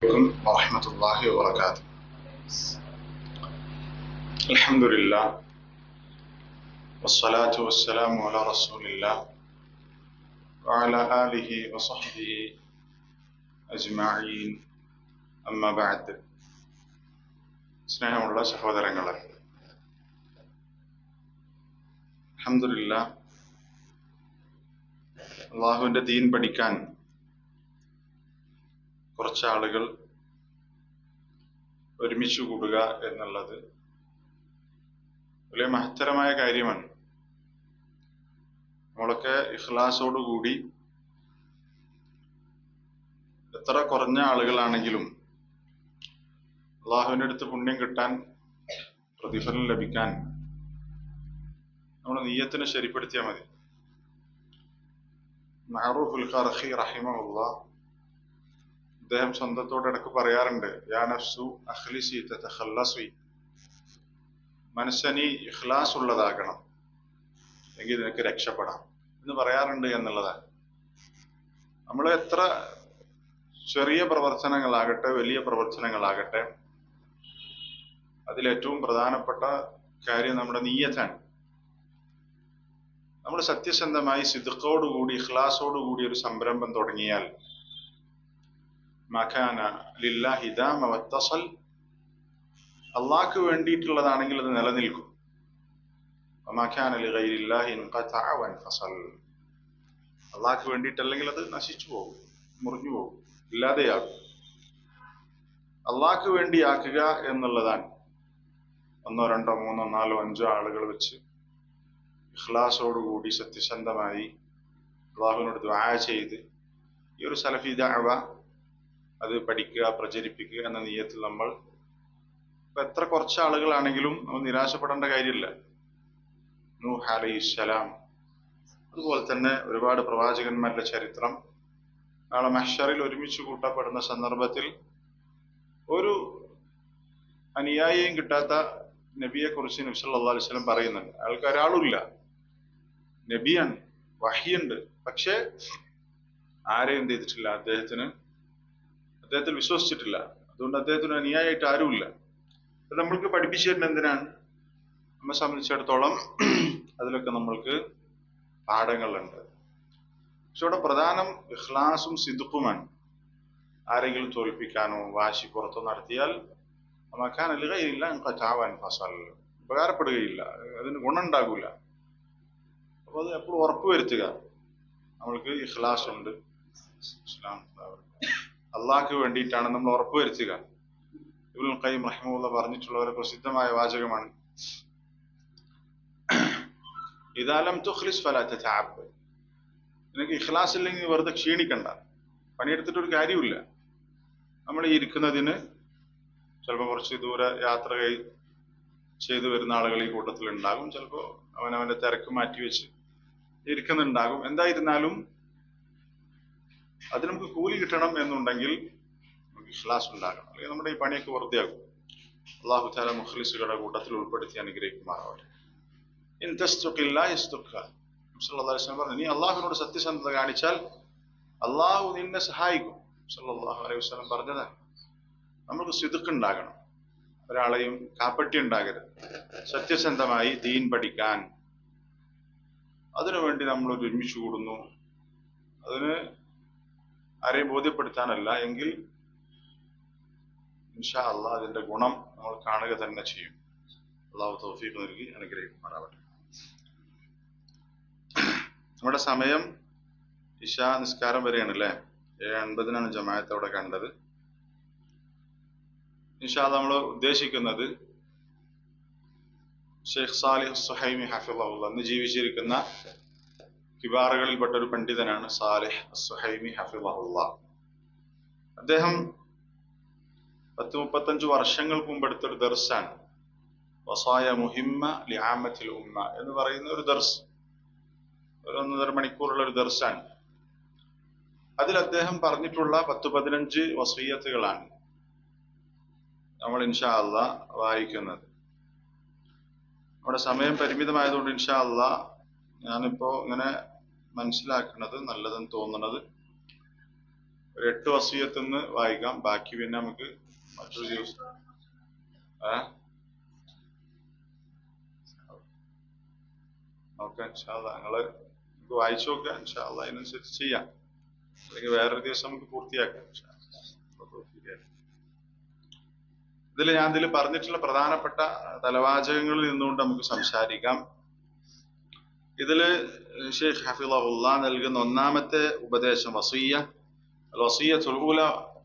عليكم ورحمة الله وبركاته. الحمد لله والصلاة والسلام على رسول الله وعلى آله وصحبه أجمعين. أما بعد. സ്നേഹമുള്ള സഹോദരങ്ങളെ, അൽഹംദുലില്ലാഹ് അള്ളാഹുവിന്റെ ദീൻ പഠിക്കാൻ കുറച്ചാളുകൾ ഒരുമിച്ച് കൂടുക എന്നുള്ളത് വലിയ മഹത്തരമായ കാര്യമാണ്. നമ്മളൊക്കെ ഇഖ്ലാസോടുകൂടി എത്ര കുറഞ്ഞ ആളുകളാണെങ്കിലും അള്ളാഹുവിന്റെ അടുത്ത് പുണ്യം കിട്ടാൻ, പ്രതിഫലം ലഭിക്കാൻ നമ്മുടെ നിയ്യത്തിനെ ശരിപ്പെടുത്തിയാൽ മതി. മഅറൂഫുൽ ഖർഖി റഹിമഹുല്ലാഹ് അദ്ദേഹം സ്വന്തത്തോട് ഇടക്ക് പറയാറുണ്ട്, യാ നഫ്സു അഖ്ലിസി തതഖല്ലസി, മനസ്സനി ഇഖ്ലാസ് ഉള്ളതാകണം എങ്കിൽ നിനക്ക് രക്ഷപ്പെടാം എന്ന് പറയാറുണ്ട് എന്നുള്ളതാണ്. നമ്മൾ എത്ര ചെറിയ പ്രവർത്തനങ്ങളാകട്ടെ വലിയ പ്രവർത്തനങ്ങളാകട്ടെ, അതിലേറ്റവും പ്രധാനപ്പെട്ട കാര്യം നമ്മുടെ നിയ്യത്താണ്. നമ്മൾ സത്യസന്ധമായി സിദ്ഖോടുകൂടി ഇഖ്ലാസോടുകൂടി ഒരു സംരംഭം തുടങ്ങിയാൽ, മകാന ലില്ലാഹി ദാമ വത്തസൽ, അള്ളാഹ്ക്ക് വേണ്ടിയിട്ടുള്ളതാണെങ്കിൽ അത് നിലനിൽക്കും. മകാന ലിഗൈരില്ലാഹി ഇൻഖതഅ വൻഫസൽ, അള്ളാഹ്ക്ക് വേണ്ടിയിട്ടല്ലെങ്കിൽ അത് നശിച്ചു പോകും, മുറിഞ്ഞു പോകും, ഇല്ലാതെയാകും. അള്ളാഹ്ക്ക് വേണ്ടിയാക്കുക എന്നുള്ളതാണ്. 1 2 3 4 5 ആളുകൾ വെച്ച് ഇഖ്ലാസോടുകൂടി സത്യസന്ധമായി അള്ളാഹുവിനോട് ദുആ ചെയ്ത് ഈ ഒരു സലഫി ദഅവ അത് പഠിക്കുക, പ്രചരിപ്പിക്കുക എന്ന നിയ്യത്തിൽ നമ്മൾ ഇപ്പൊ എത്ര കുറച്ച് ആളുകളാണെങ്കിലും നമ്മൾ നിരാശപ്പെടേണ്ട കാര്യമില്ല. നൂഹ് അലൈഹിസ്സലാം, അതുപോലെ തന്നെ ഒരുപാട് പ്രവാചകന്മാരുടെ ചരിത്രം, നാളെ മഹ്ശറിൽ ഒരുമിച്ച് കൂട്ടപ്പെടുന്ന സന്ദർഭത്തിൽ ഒരു അനുയായിയും കിട്ടാത്ത നബിയെ കുറിച്ച് നബി സല്ലല്ലാഹു അലൈഹി വസല്ലം പറയുന്നുണ്ട്. അയാൾക്ക് ഒരാളുമില്ല, നബിയാണ്, വഹിയുണ്ട്, പക്ഷെ ആരെയും എന്ത് ചെയ്തിട്ടില്ല, അദ്ദേഹത്തിൽ വിശ്വസിച്ചിട്ടില്ല. അതുകൊണ്ട് അദ്ദേഹത്തിന് അനുയായിട്ട് ആരുമില്ല. അത് നമ്മൾക്ക് പഠിപ്പിച്ചു തരുന്നത് എന്തിനാണ്? നമ്മെ സംബന്ധിച്ചിടത്തോളം അതിലൊക്കെ നമ്മൾക്ക് പാഠങ്ങളുണ്ട്. പക്ഷെ ഇവിടെ പ്രധാനം ഇഖ്ലാസും സിദ്ഖുമാണ്. ആരെങ്കിലും തോൽപ്പിക്കാനോ വാശി പുറത്തോ നടത്തിയാൽ ഉപകാരപ്പെടുകയില്ല, അതിന് ഗുണമുണ്ടാകൂല. അപ്പൊ അത് എപ്പോഴും ഉറപ്പുവരുത്തുക, നമ്മൾക്ക് ഇഖ്ലാസ് ഉണ്ട്, അള്ളാഹ്ക്ക് വേണ്ടിയിട്ടാണ് നമ്മൾ ഉറപ്പുവരുത്തുക. ഇബ്നുൽ ഖയ്യിം റഹിമഹുല്ലാഹ് പറഞ്ഞിട്ടുള്ള ഒരു പ്രസിദ്ധമായ വാചകമാണ്, ഇദാ ലം തുഖ്ലിസ് ഫലാ തതഅബ്ബദ്, നിനക്ക് ഇഖ്ലാസ് ഇല്ലെങ്കിൽ വെറുതെ ക്ഷീണിക്കണ്ട, പണിയെടുത്തിട്ടൊരു കാര്യമില്ല. നമ്മൾ ഈ ഇരിക്കുന്നതിന് ചിലപ്പോൾ കുറച്ച് ദൂരെ യാത്ര ചെയ്തു വരുന്ന ആളുകൾ ഈ കൂട്ടത്തിൽ ഉണ്ടാകും. ചിലപ്പോൾ അവനവന്റെ തിരക്ക് മാറ്റിവെച്ച് ഇരിക്കുന്നുണ്ടാകും. എന്തായിരുന്നാലും അത് നമുക്ക് കൂലി കിട്ടണം എന്നുണ്ടെങ്കിൽ നമുക്ക് ഇഖ്ലാസ് ഉണ്ടാകണം, അല്ലെങ്കിൽ നമ്മുടെ ഈ പണിയൊക്കെ വെറുതെയാകും. അല്ലാഹു തആല മുഖ്ലിസുകളുടെ കൂട്ടത്തിൽ ഉൾപ്പെടുത്തി അനുഗ്രഹിക്കുമാറാവട്ടെ. ഇൻ തസ്തുഖില്ലാഹ യസ്തുഖ്ക, സല്ലല്ലാഹു അലൈഹി വസല്ലം പറഞ്ഞു, നീ അള്ളാഹുവിനോട് സത്യസന്ധത കാണിച്ചാൽ അള്ളാഹു നിന്നെ സഹായിക്കും. സല്ലല്ലാഹു അലൈഹി വസല്ലം പറഞ്ഞതാണ്. നമുക്ക് സിദ്ഖ് ഉണ്ടാകണം, ഒരാളെയും കാപ്പറ്റി ഉണ്ടാകരുത്. സത്യസന്ധമായി ദീൻ പഠിക്കാൻ അതിനുവേണ്ടി നമ്മൾ ഒരുമിച്ച് കൂടുന്നു, അതിന് ആരെയും ബോധ്യപ്പെടുത്താനല്ല, എങ്കിൽ ഇൻഷാ അല്ലാഹ് അതിന്റെ ഗുണം നമ്മൾ കാണുക തന്നെ ചെയ്യും. അല്ലാഹു തൗഫീഖ് നൽകി അനുഗ്രഹിക്കുമാറാവട്ടെ. നമ്മുടെ സമയം ഇശാ നിസ്കാരം വരെയാണ് അല്ലേ? 7:50 ജമാഅത്ത് അവിടെ കണ്ടത്. ഇൻഷാ അല്ലാഹ് നമ്മൾ ഉദ്ദേശിക്കുന്നത് ഷെയ്ഖ് സാലിഹ് സുഹൈമി ഹഫിളഹുല്ലാഹ്, അന്ന് ജീവിച്ചിരിക്കുന്ന കിബാറുകളിൽപ്പെട്ട ഒരു പണ്ഡിതനാണ് സാലിഹ് സുഹൈമി ഹഫിളഹുല്ലാഹ്. അദ്ദേഹം 10-35 വർഷങ്ങൾക്ക് മുമ്പ് എടുത്തൊരു ദർസാണ് വസായ മുഹിമ്മ ലിആമത്തിൽ ഉമ്മ എന്ന് പറയുന്ന ഒരു ദർസ്, ഒരു 1.5 മണിക്കൂറുള്ള ഒരു ദർസാണ്. അതിൽ അദ്ദേഹം പറഞ്ഞിട്ടുള്ള 10-15 വസിയ്യത്തുകളാണ് നമ്മൾ ഇൻഷാ അല്ലാഹ് വായിക്കുന്നത്. നമ്മുടെ സമയം പരിമിതമായതുകൊണ്ട് ഇൻഷാ അല്ലാഹ് ഞാനിപ്പോ ഇങ്ങനെ മനസ്സിലാക്കുന്നത്, നല്ലതെന്ന് തോന്നുന്നത്, ഒരു 8 വസിയത്തുനിന്ന് വായിക്കാം, ബാക്കി പിന്നെ നമുക്ക് മറ്റൊരു ദിവസം നോക്കാം. ഇൻഷാ അല്ലാഹ് നിങ്ങള് നമുക്ക് വായിച്ചു നോക്കാം. ഇൻഷാ അല്ലാഹ് അതിനനുസരിച്ച് ചെയ്യാം, അല്ലെങ്കിൽ വേറൊരു ദിവസം നമുക്ക് പൂർത്തിയാക്കാം. ഞാൻ ഇതിൽ പറഞ്ഞിട്ടുള്ള പ്രധാനപ്പെട്ട തലവാചകങ്ങളിൽ നിന്നുകൊണ്ട് നമുക്ക് സംസാരിക്കാം. ഇതില് ഷെയ്ഖ് ഹഫിളഹുല്ലാ നൽകുന്ന ഒന്നാമത്തെ ഉപദേശം വസിയ്യ, വസിയ്യത്തുൽ ഊല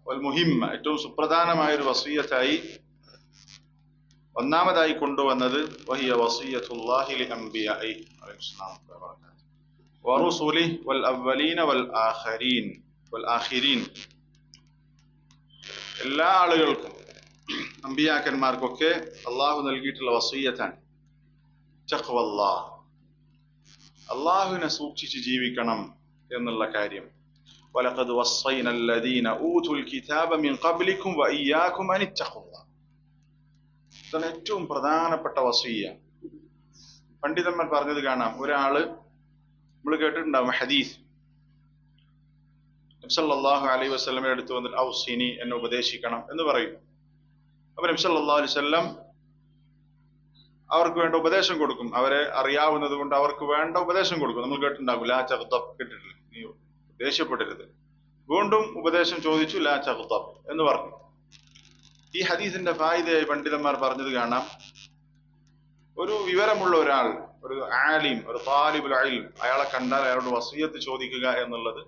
വൽ മുഹിമ്മ, ഏറ്റവും സുപ്രധാനമായ ഒരു വസിയ്യത്തായി ഒന്നാമതായി കൊണ്ടുവന്നത് വഹിയ വസിയ്യത്തുല്ലാഹി ലി അംബിയാഇ വറുസുലിഹി വൽ അവ്വലീന വൽ ആഖിരീൻ. എല്ലാ ആളുകൾക്കും, അമ്പിയാക്കന്മാർക്കൊക്കെ അള്ളാഹു നൽകിയിട്ടുള്ള വസിയ്യത്താണ് തഖ്വല്ലാഹ്, അള്ളാഹുവിനെ സൂക്ഷിച്ച് ജീവിക്കണം എന്നുള്ള കാര്യം. വലഖദ് വസ്സൈന അല്ലദീന ഊതുൽ കിതാബ മിൻ ഖബ്ലിക്കും വഇയ്യാകും അൻ ഇത്തഖുല്ലാഹ്. ഇതാണ് ഏറ്റവും പ്രധാനപ്പെട്ട വസിയ്യ. പണ്ഡിതന്മാർ പറഞ്ഞത് കാണാം, ഒരാള്, നമ്മൾ കേട്ടിട്ടുണ്ടാവും ഹദീസ്, നബി സല്ലല്ലാഹു അലൈഹി വസല്ലമയുടെ അടുത്ത് വന്നിട്ട് ഔസിനി, എന്നെ ഉപദേശിക്കണം എന്ന് പറയും. അപ്പൊ നബി സല്ലല്ലാഹു അലൈഹി വസല്ലം അവർക്ക് വേണ്ട ഉപദേശം കൊടുക്കും. അവരെ അറിയാവുന്നത് കൊണ്ട് അവർക്ക് വേണ്ട ഉപദേശം കൊടുക്കും. നമ്മൾ കേട്ടിട്ടുണ്ടാകും ലാ തഗ്ദബ്, കേട്ടിട്ടില്ല, നീ ദേഷ്യപ്പെടരുത്. വീണ്ടും ഉപദേശം ചോദിച്ചു, ലാ തഗ്ദബ് എന്ന് പറഞ്ഞു. ഈ ഹദീസിന്റെ ഫായിദയായി പണ്ഡിതന്മാർ പറഞ്ഞത് കാണാം, ഒരു വിവരമുള്ള ഒരാൾ, ഒരു ആലിം, ഒരു താലിബുൽ ഇൽം, അയാളെ കണ്ടാൽ അയാളോട് വസിയ്യത്ത് ചോദിക്കുക എന്നുള്ളത്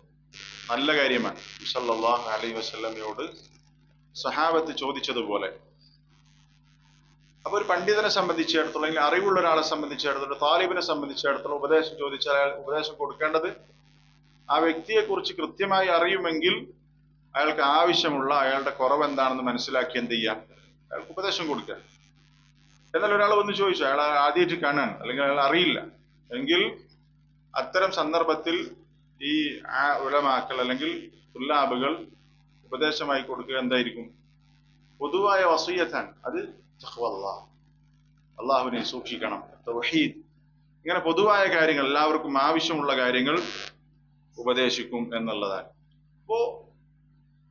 നല്ല കാര്യമാണ്. സല്ലല്ലാഹു അലൈഹി വസല്ലമയോട് സഹാബത്ത് ചോദിച്ചതുപോലെ. അപ്പൊ ഒരു പണ്ഡിതനെ സംബന്ധിച്ചിടത്തോളം, അല്ലെങ്കിൽ അറിവുള്ള ഒരാളെ സംബന്ധിച്ചിടത്തോളം, താലിബിനെ സംബന്ധിച്ചിടത്തോളം ഉപദേശം ചോദിച്ചാൽ അയാൾ ഉപദേശം കൊടുക്കേണ്ടത് ആ വ്യക്തിയെ കുറിച്ച് കൃത്യമായി അറിയുമെങ്കിൽ അയാൾക്ക് ആവശ്യമുള്ള, അയാളുടെ കുറവ് എന്താണെന്ന് മനസ്സിലാക്കി എന്ത് ചെയ്യാം, അയാൾക്ക് ഉപദേശം കൊടുക്കുക. എന്നാൽ ഒരാൾ വന്ന് ചോദിച്ചു, അയാൾ ആദ്യമായിട്ട് കാണാൻ, അല്ലെങ്കിൽ അയാൾ അറിയില്ല എങ്കിൽ അത്തരം സന്ദർഭത്തിൽ ഈ ഉലമാക്കൾ അല്ലെങ്കിൽ തുല്ലാബുകൾ ഉപദേശമായി കൊടുക്കുക എന്തായിരിക്കും? പൊതുവായ വസിയ്യത്താൻ, അത് തഖ്വല്ലാഹ്, അള്ളാഹുവിനെ സൂക്ഷിക്കണം, തൗഹീദ്, ഇങ്ങനെ പൊതുവായ കാര്യങ്ങൾ, എല്ലാവർക്കും ആവശ്യമുള്ള കാര്യങ്ങൾ ഉപദേശിക്കും എന്നുള്ളതാണ്. അപ്പോ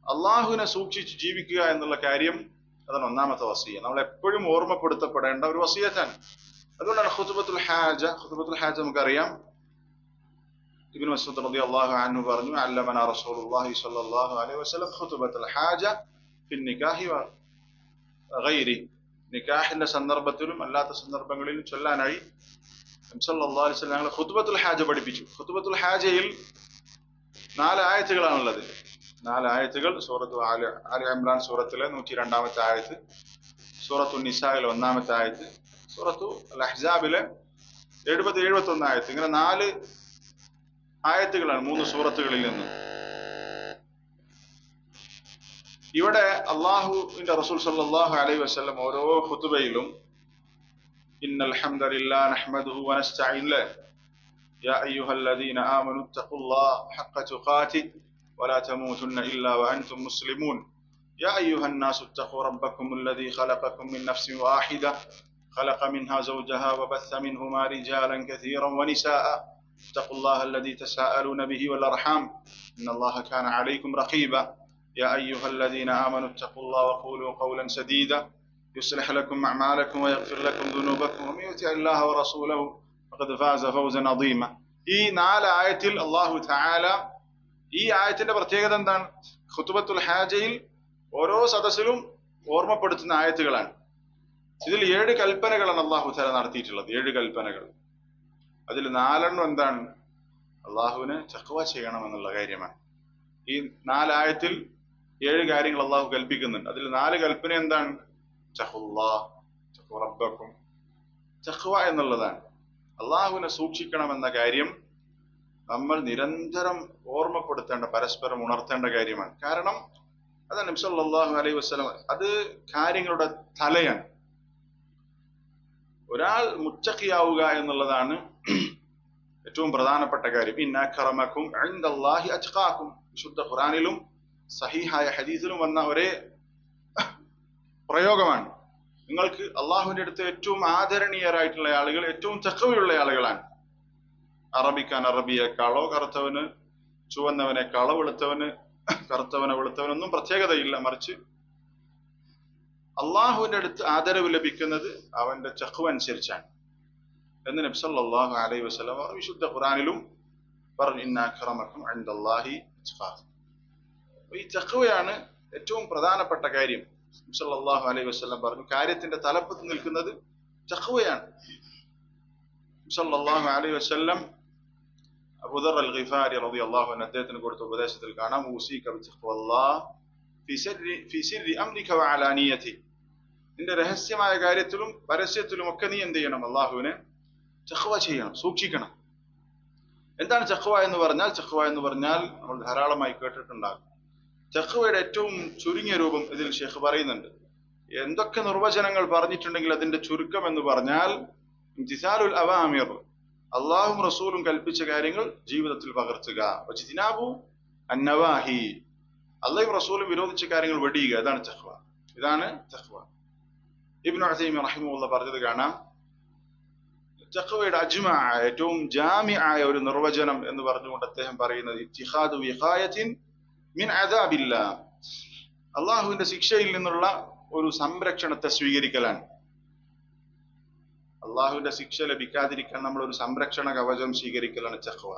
അള്ളാഹുവിനെ സൂക്ഷിച്ച് ജീവിക്കുക എന്നുള്ള കാര്യം, അതാണ് ഒന്നാമത്തെ വസിയ്യ. നമ്മൾ എപ്പോഴും ഓർമ്മപ്പെടുത്തപ്പെടേണ്ട ഒരു വസിയ്യത്താണ്. അതുകൊണ്ടാണ് ഖുതുബത്തുൽ ഹാജ നമുക്കറിയാം, ഇബ്നു മസ്ഊദ് റളിയല്ലാഹു അൻഹു പറഞ്ഞു, അല്ലമനാ റസൂലുള്ളാഹി സ്വല്ലല്ലാഹു അലൈഹി വസല്ലം ഖുതുബത്തുൽ ഹാജ ഫിൻ നികാഹി വ ഗൈരി. നിക്കാഹിന്റെ സന്ദർഭത്തിലും അല്ലാത്ത സന്ദർഭങ്ങളിലും ചൊല്ലാനായി നബി സല്ലല്ലാഹു അലൈഹി വസല്ലം ഞങ്ങളെ ഖുതുബത്തുൽ ഹാജ പഠിപ്പിച്ചു. ഖുതുബത്തുൽ ഹാജയിൽ 4 ആയത്തുകളാണുള്ളത്. 4 ആയത്തുകൾ സൂറത്തു ആലി ഇംറാൻ സൂറത്തിലെ 102-ാമത്തെ ആയത്ത്, സൂറത്തു നിസായിലെ 1-ാമത്തെ ആയത്ത്, സൂറത്തു അൽ അഹ്സാബിലെ 70-71 ആയത്ത്. ഇങ്ങനെ 4 ആയത്തുകളാണ് 3 സൂറത്തുകളിൽ നിന്നും. ഇവിടെ അള്ളാഹുവിന്റെ റസൂൽ സല്ലല്ലാഹു അലൈഹി വസല്ലം ഓരോ ഖുതുബയിലും ഇന്നൽ ഹംദലില്ലാഹി നഹ്മദുഹു വനസ്തഈനുഹു യാ അയ്യുഹല്ലദീന ആമനു തഖുല്ലാഹ ഹഖ്ക തുഖാതിഹി വലാ തമൂതുന്ന ഇല്ലാ വഅൻതും മുസ്ലിമൂൻ യാ അയ്യുഹന്നാസു തഖൂ റബ്ബക്കുമുല്ലദീ ഖലഖക്കും മിൻ നഫ്സിൻ വാഹിദ ഖലഖ മിൻഹാ സൗജഹാ വബസ്സ മിൻഹുമാ റിജാലൻ കസീറൻ വനിസാഅ ഇത്തഖുല്ലാഹ അല്ലദീ തസാഅലൂന ബിഹി വൽ അർഹാം ഇന്നല്ലാഹ കാന അലൈക്കും റഖീബ يا أيها الذين آمنوا اتقوا الله وقولوا قولا سديدا يصلح لكم أعمالكم ويغفر لكم ذنوبكم ومن يطع الله ورسوله فقد فاز فوزا عظيما. ഈ 4 ആയത്തിൽ അല്ലാഹു തആല, ഈ ആയത്തിന്റെ പ്രത്യേകത എന്താണ്? ഖുതുബത്തുൽ ഹാജയിൽ ഓരോ സദസ്സിലും ഓർമ്മപ്പെടുത്തുന്ന ആയത്തുകളാണ്. ഇതിൽ 7 കൽപ്പനകളാണ് അല്ലാഹു തആല നടത്തിയിട്ടുള്ളത്. 7 കൽപ്പനകൾ. അതിൽ 4 എന്താണ്? അല്ലാഹുവിനെ തഖ്വ ചെയ്യണം എന്നുള്ള കാര്യമാണ്. ഈ 4 ആയത്തിൽ 7 കാര്യങ്ങൾ അള്ളാഹു കൽപ്പിക്കുന്നുണ്ട്. അതിൽ 4 കൽപ്പന എന്താണ്? റബ്ബക്കും, തഖ്വ എന്നുള്ളതാണ്. അള്ളാഹുവിനെ സൂക്ഷിക്കണം എന്ന കാര്യം നമ്മൾ നിരന്തരം ഓർമ്മപ്പെടുത്തേണ്ട, പരസ്പരം ഉണർത്തേണ്ട കാര്യമാണ്. കാരണം അതാണ് നബി സല്ലല്ലാഹു അലൈഹി വസല്ലം, അത് കാര്യങ്ങളുടെ തലയാണ്. ഒരാൾ മുത്തഖിയാവുക എന്നുള്ളതാണ് ഏറ്റവും പ്രധാനപ്പെട്ട കാര്യം. ഇന്ന അക്രമക്കും ഇൻദല്ലാഹി അത്ഖാക്കും. വിശുദ്ധ ഖുർആനിലും സഹീഹായ ഹദീസിലും വന്ന ഒരേ പ്രയോഗമാണ്. നിങ്ങൾക്ക് അള്ളാഹുവിന്റെ അടുത്ത് ഏറ്റവും ആദരണീയരായിട്ടുള്ള ആളുകൾ ഏറ്റവും തഖ്വയുള്ള ആളുകളാണ്. അറബിക്കാൻ അറബിയേക്കാളോ, കറുത്തവന് ചുവന്നവനേക്കാളോ, വെളുത്തവന് കറുത്തവനോ വെളുത്തവനൊന്നും പ്രത്യേകതയില്ല. മറിച്ച് അള്ളാഹുവിന്റെ അടുത്ത് ആദരവ് ലഭിക്കുന്നത് അവന്റെ തഖ്വ അനുസരിച്ചാണ് എന്ന് നബി സല്ലല്ലാഹു അലൈഹി വസല്ലം വിശുദ്ധ ഖുർആനിലും പറഞ്ഞു, ഇന്ന അക്രമക്കും ഇൻദല്ലാഹി അത്ഖാക്കും. ഈ തഖ്വയാണ് ഏറ്റവും പ്രധാനപ്പെട്ട കാര്യം. നബി സല്ലല്ലാഹു അലൈഹി വസല്ലം പറഞ്ഞു, കാര്യത്തിന്റെ തലപ്പത്ത് നിൽക്കുന്നത് തഖ്വയാണ്. നബി സല്ലല്ലാഹു അലൈഹി വസല്ലം അബൂ ദർ അൽ ഗിഫാരി റളിയല്ലാഹു അൻഹു അദ്ദേഹത്തിന് കൊടുത്ത ഉപദേശത്തിൽ കാണാം, ഊസീക ബിതഖ്വല്ലാഹ് ഫി സിർരി അംരിക വഅലാനിയതി. നിന്റെ രഹസ്യമായ കാര്യത്തിലും പരസ്യത്തിലും ഒക്കെ നീ എന്ത് ചെയ്യണം? അള്ളാഹുവിനെ തഖ്വ ചെയ്യണം, സൂക്ഷിക്കണം. എന്താണ് തഖ്വ എന്ന് പറഞ്ഞാൽ? തഖ്വ എന്ന് പറഞ്ഞാൽ നമ്മൾ ധാരാളമായി കേട്ടിട്ടുണ്ടാകും. തഖ്വയുടെ ഏറ്റവും ചുരുങ്ങിയ രൂപം ഇതിൽ ഷെയ്ഖ് പറയുന്നുണ്ട്. എന്തൊക്കെ നിർവചനങ്ങൾ പറഞ്ഞിട്ടുണ്ടെങ്കിൽ അതിന്റെ ചുരുക്കം എന്ന് പറഞ്ഞാൽ ഇംതിസാലുൽ അവാമിർ, അള്ളാഹും റസൂലും കൽപ്പിച്ച കാര്യങ്ങൾ ജീവിതത്തിൽ പകർത്തുക. വജ്തിനാബു അന്നവാഹി, അള്ളാഹും റസൂലും വിരോധിച്ച കാര്യങ്ങൾ വെടിയുക. അതാണ് തഖ്വ. ഇതാണ് തഖ്വ. ഇബ്നു ഉസൈമീൻ റഹിമഹുല്ലാഹ് പറഞ്ഞത് കാണാം, തഖ്വയുടെ അജ്മഅ ഏറ്റവും ജാമിഅയ ഒരു നിർവചനം എന്ന് പറഞ്ഞുകൊണ്ട് അദ്ദേഹം പറയുന്നത് ഇത്തിഖാദു വിഖായത്തിൻ മിൻ അദാബില്ലാഹ്, അള്ളാഹുവിന്റെ ശിക്ഷയിൽ നിന്നുള്ള ഒരു സംരക്ഷണത്തെ സ്വീകരിക്കലാണ്. അള്ളാഹുവിന്റെ ശിക്ഷ ലഭിക്കാതിരിക്കാൻ നമ്മൾ ഒരു സംരക്ഷണ കവചം സ്വീകരിക്കലാണ് തഖ്വ.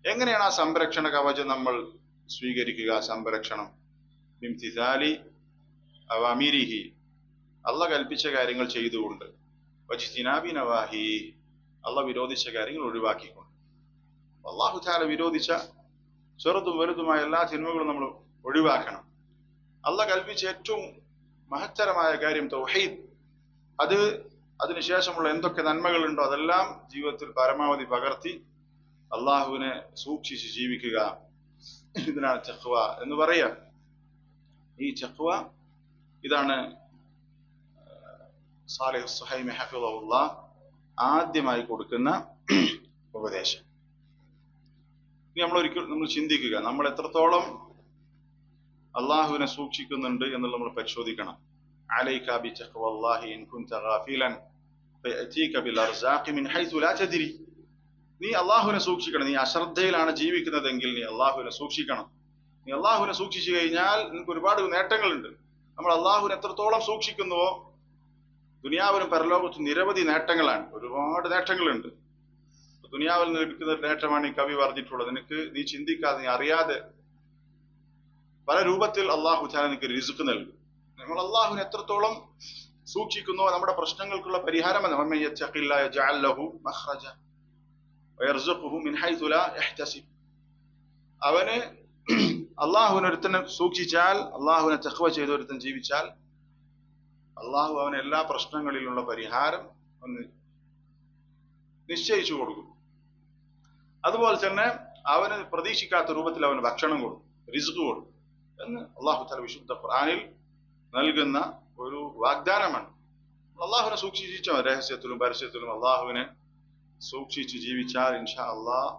എങ്ങനെയാണ് ആ സംരക്ഷണ കവചം നമ്മൾ സ്വീകരിക്കുക? സംരക്ഷണം ബിംതിസാലി അവമീരിഹി, അള്ളാഹ് കൽപ്പിച്ച കാര്യങ്ങൾ ചെയ്തുകൊണ്ട്, വജ്തിനാബി നവാഹി, അള്ളാഹ് വിരോധിച്ച കാര്യങ്ങൾ ഒഴിവാക്കിക്കൊണ്ട്. അള്ളാഹു തആല വിരോധിച്ച ചെറുതും വലുതുമായ എല്ലാ തിന്മകളും നമ്മൾ ഒഴിവാക്കണം. അള്ളാഹ് കൽപ്പിച്ച ഏറ്റവും മഹത്തരമായ കാര്യം തൗഹീദ്, അതിനുശേഷമുള്ള എന്തൊക്കെ നന്മകളുണ്ടോ അതെല്ലാം ജീവിതത്തിൽ പരമാവധി പകർത്തി അള്ളാഹുവിനെ സൂക്ഷിച്ച് ജീവിക്കുക. ഇതിനാണ് തഖ്വ എന്ന് പറയാ. ഈ തഖ്വ ഇതാണ് സാലിഹ് സുഹൈമി ഹഫിളഹുല്ലാഹ് ആദ്യമായി കൊടുക്കുന്ന ഉപദേശം. ഇനി നമ്മൾ ചിന്തിക്കുക, നമ്മൾ എത്രത്തോളം അള്ളാഹുവിനെ സൂക്ഷിക്കുന്നുണ്ട് എന്നുള്ളത് നമ്മൾ പരിശോധിക്കണം. അലൈക ബിതഖ്വല്ലാഹി ഇൻ കുൻത ഗാഫിലൻ ഫയഅതീക ബിൽ അർസാഖി മിൻ ഹൈസു ലാ തദ്രി. നീ അള്ളാഹുവിനെ സൂക്ഷിക്കണം. നീ അശ്രദ്ധയിലാണ് ജീവിക്കുന്നതെങ്കിൽ നീ അള്ളാഹുവിനെ സൂക്ഷിക്കണം. നീ അള്ളാഹുവിനെ സൂക്ഷിച്ചു കഴിഞ്ഞാൽ നിനക്ക് ഒരുപാട് നേട്ടങ്ങളുണ്ട്. നമ്മൾ അള്ളാഹുവിനെ എത്രത്തോളം സൂക്ഷിക്കുന്നുവോ ദുനിയാവിലും പരലോകത്തും നിരവധി നേട്ടങ്ങളാണ്, ഒരുപാട് നേട്ടങ്ങളുണ്ട്. ദുനിയാവിൽ നിന്ന് ലഭിക്കുന്ന ഒരു നേട്ടമാണ് ഈ കവി പറഞ്ഞിട്ടുള്ളത്. നീ ചിന്തിക്കാതെ, നീ അറിയാതെ പല രൂപത്തിൽ അള്ളാഹു തആല നിനക്ക് റിസ്ക് നൽകും. നമ്മൾ അള്ളാഹുവിനെ എത്രത്തോളം സൂക്ഷിക്കുന്നോ നമ്മുടെ പ്രശ്നങ്ങൾക്കുള്ള പരിഹാരം വമൻ യത്തഖില്ലാഹ യജ്അൽ ലഹു മഖ്റജ വയർസുഖുഹു മിൻ ഹൈസു ലാ യഹ്തസിബ്. അവന് അള്ളാഹുവിനെ ഒരുത്തനെ സൂക്ഷിച്ചാൽ, അള്ളാഹുവിനെ തഖ്വ ചെയ്ത് ഒരുത്തൻ ജീവിച്ചാൽ അള്ളാഹു അവന് എല്ലാ പ്രശ്നങ്ങളിലുള്ള പരിഹാരം ഒന്ന് നിശ്ചയിച്ചു കൊടുക്കും. അതുപോലെ തന്നെ അവന് പ്രതീക്ഷിക്കാത്ത രൂപത്തിൽ അവന് ഭക്ഷണം കൊടുക്കും, റിസ്ക് കൊടുക്കും എന്ന് അള്ളാഹു തആല വിശുദ്ധ ഖുർആനിൽ നൽകുന്ന ഒരു വാഗ്ദാനമാണ്. അള്ളാഹുവിനെ സൂക്ഷിച്ച രഹസ്യത്തിലും പരസ്യത്തിലും അള്ളാഹുവിനെ സൂക്ഷിച്ചു ജീവിച്ചാൽ ഇൻഷാ അള്ളാഹ്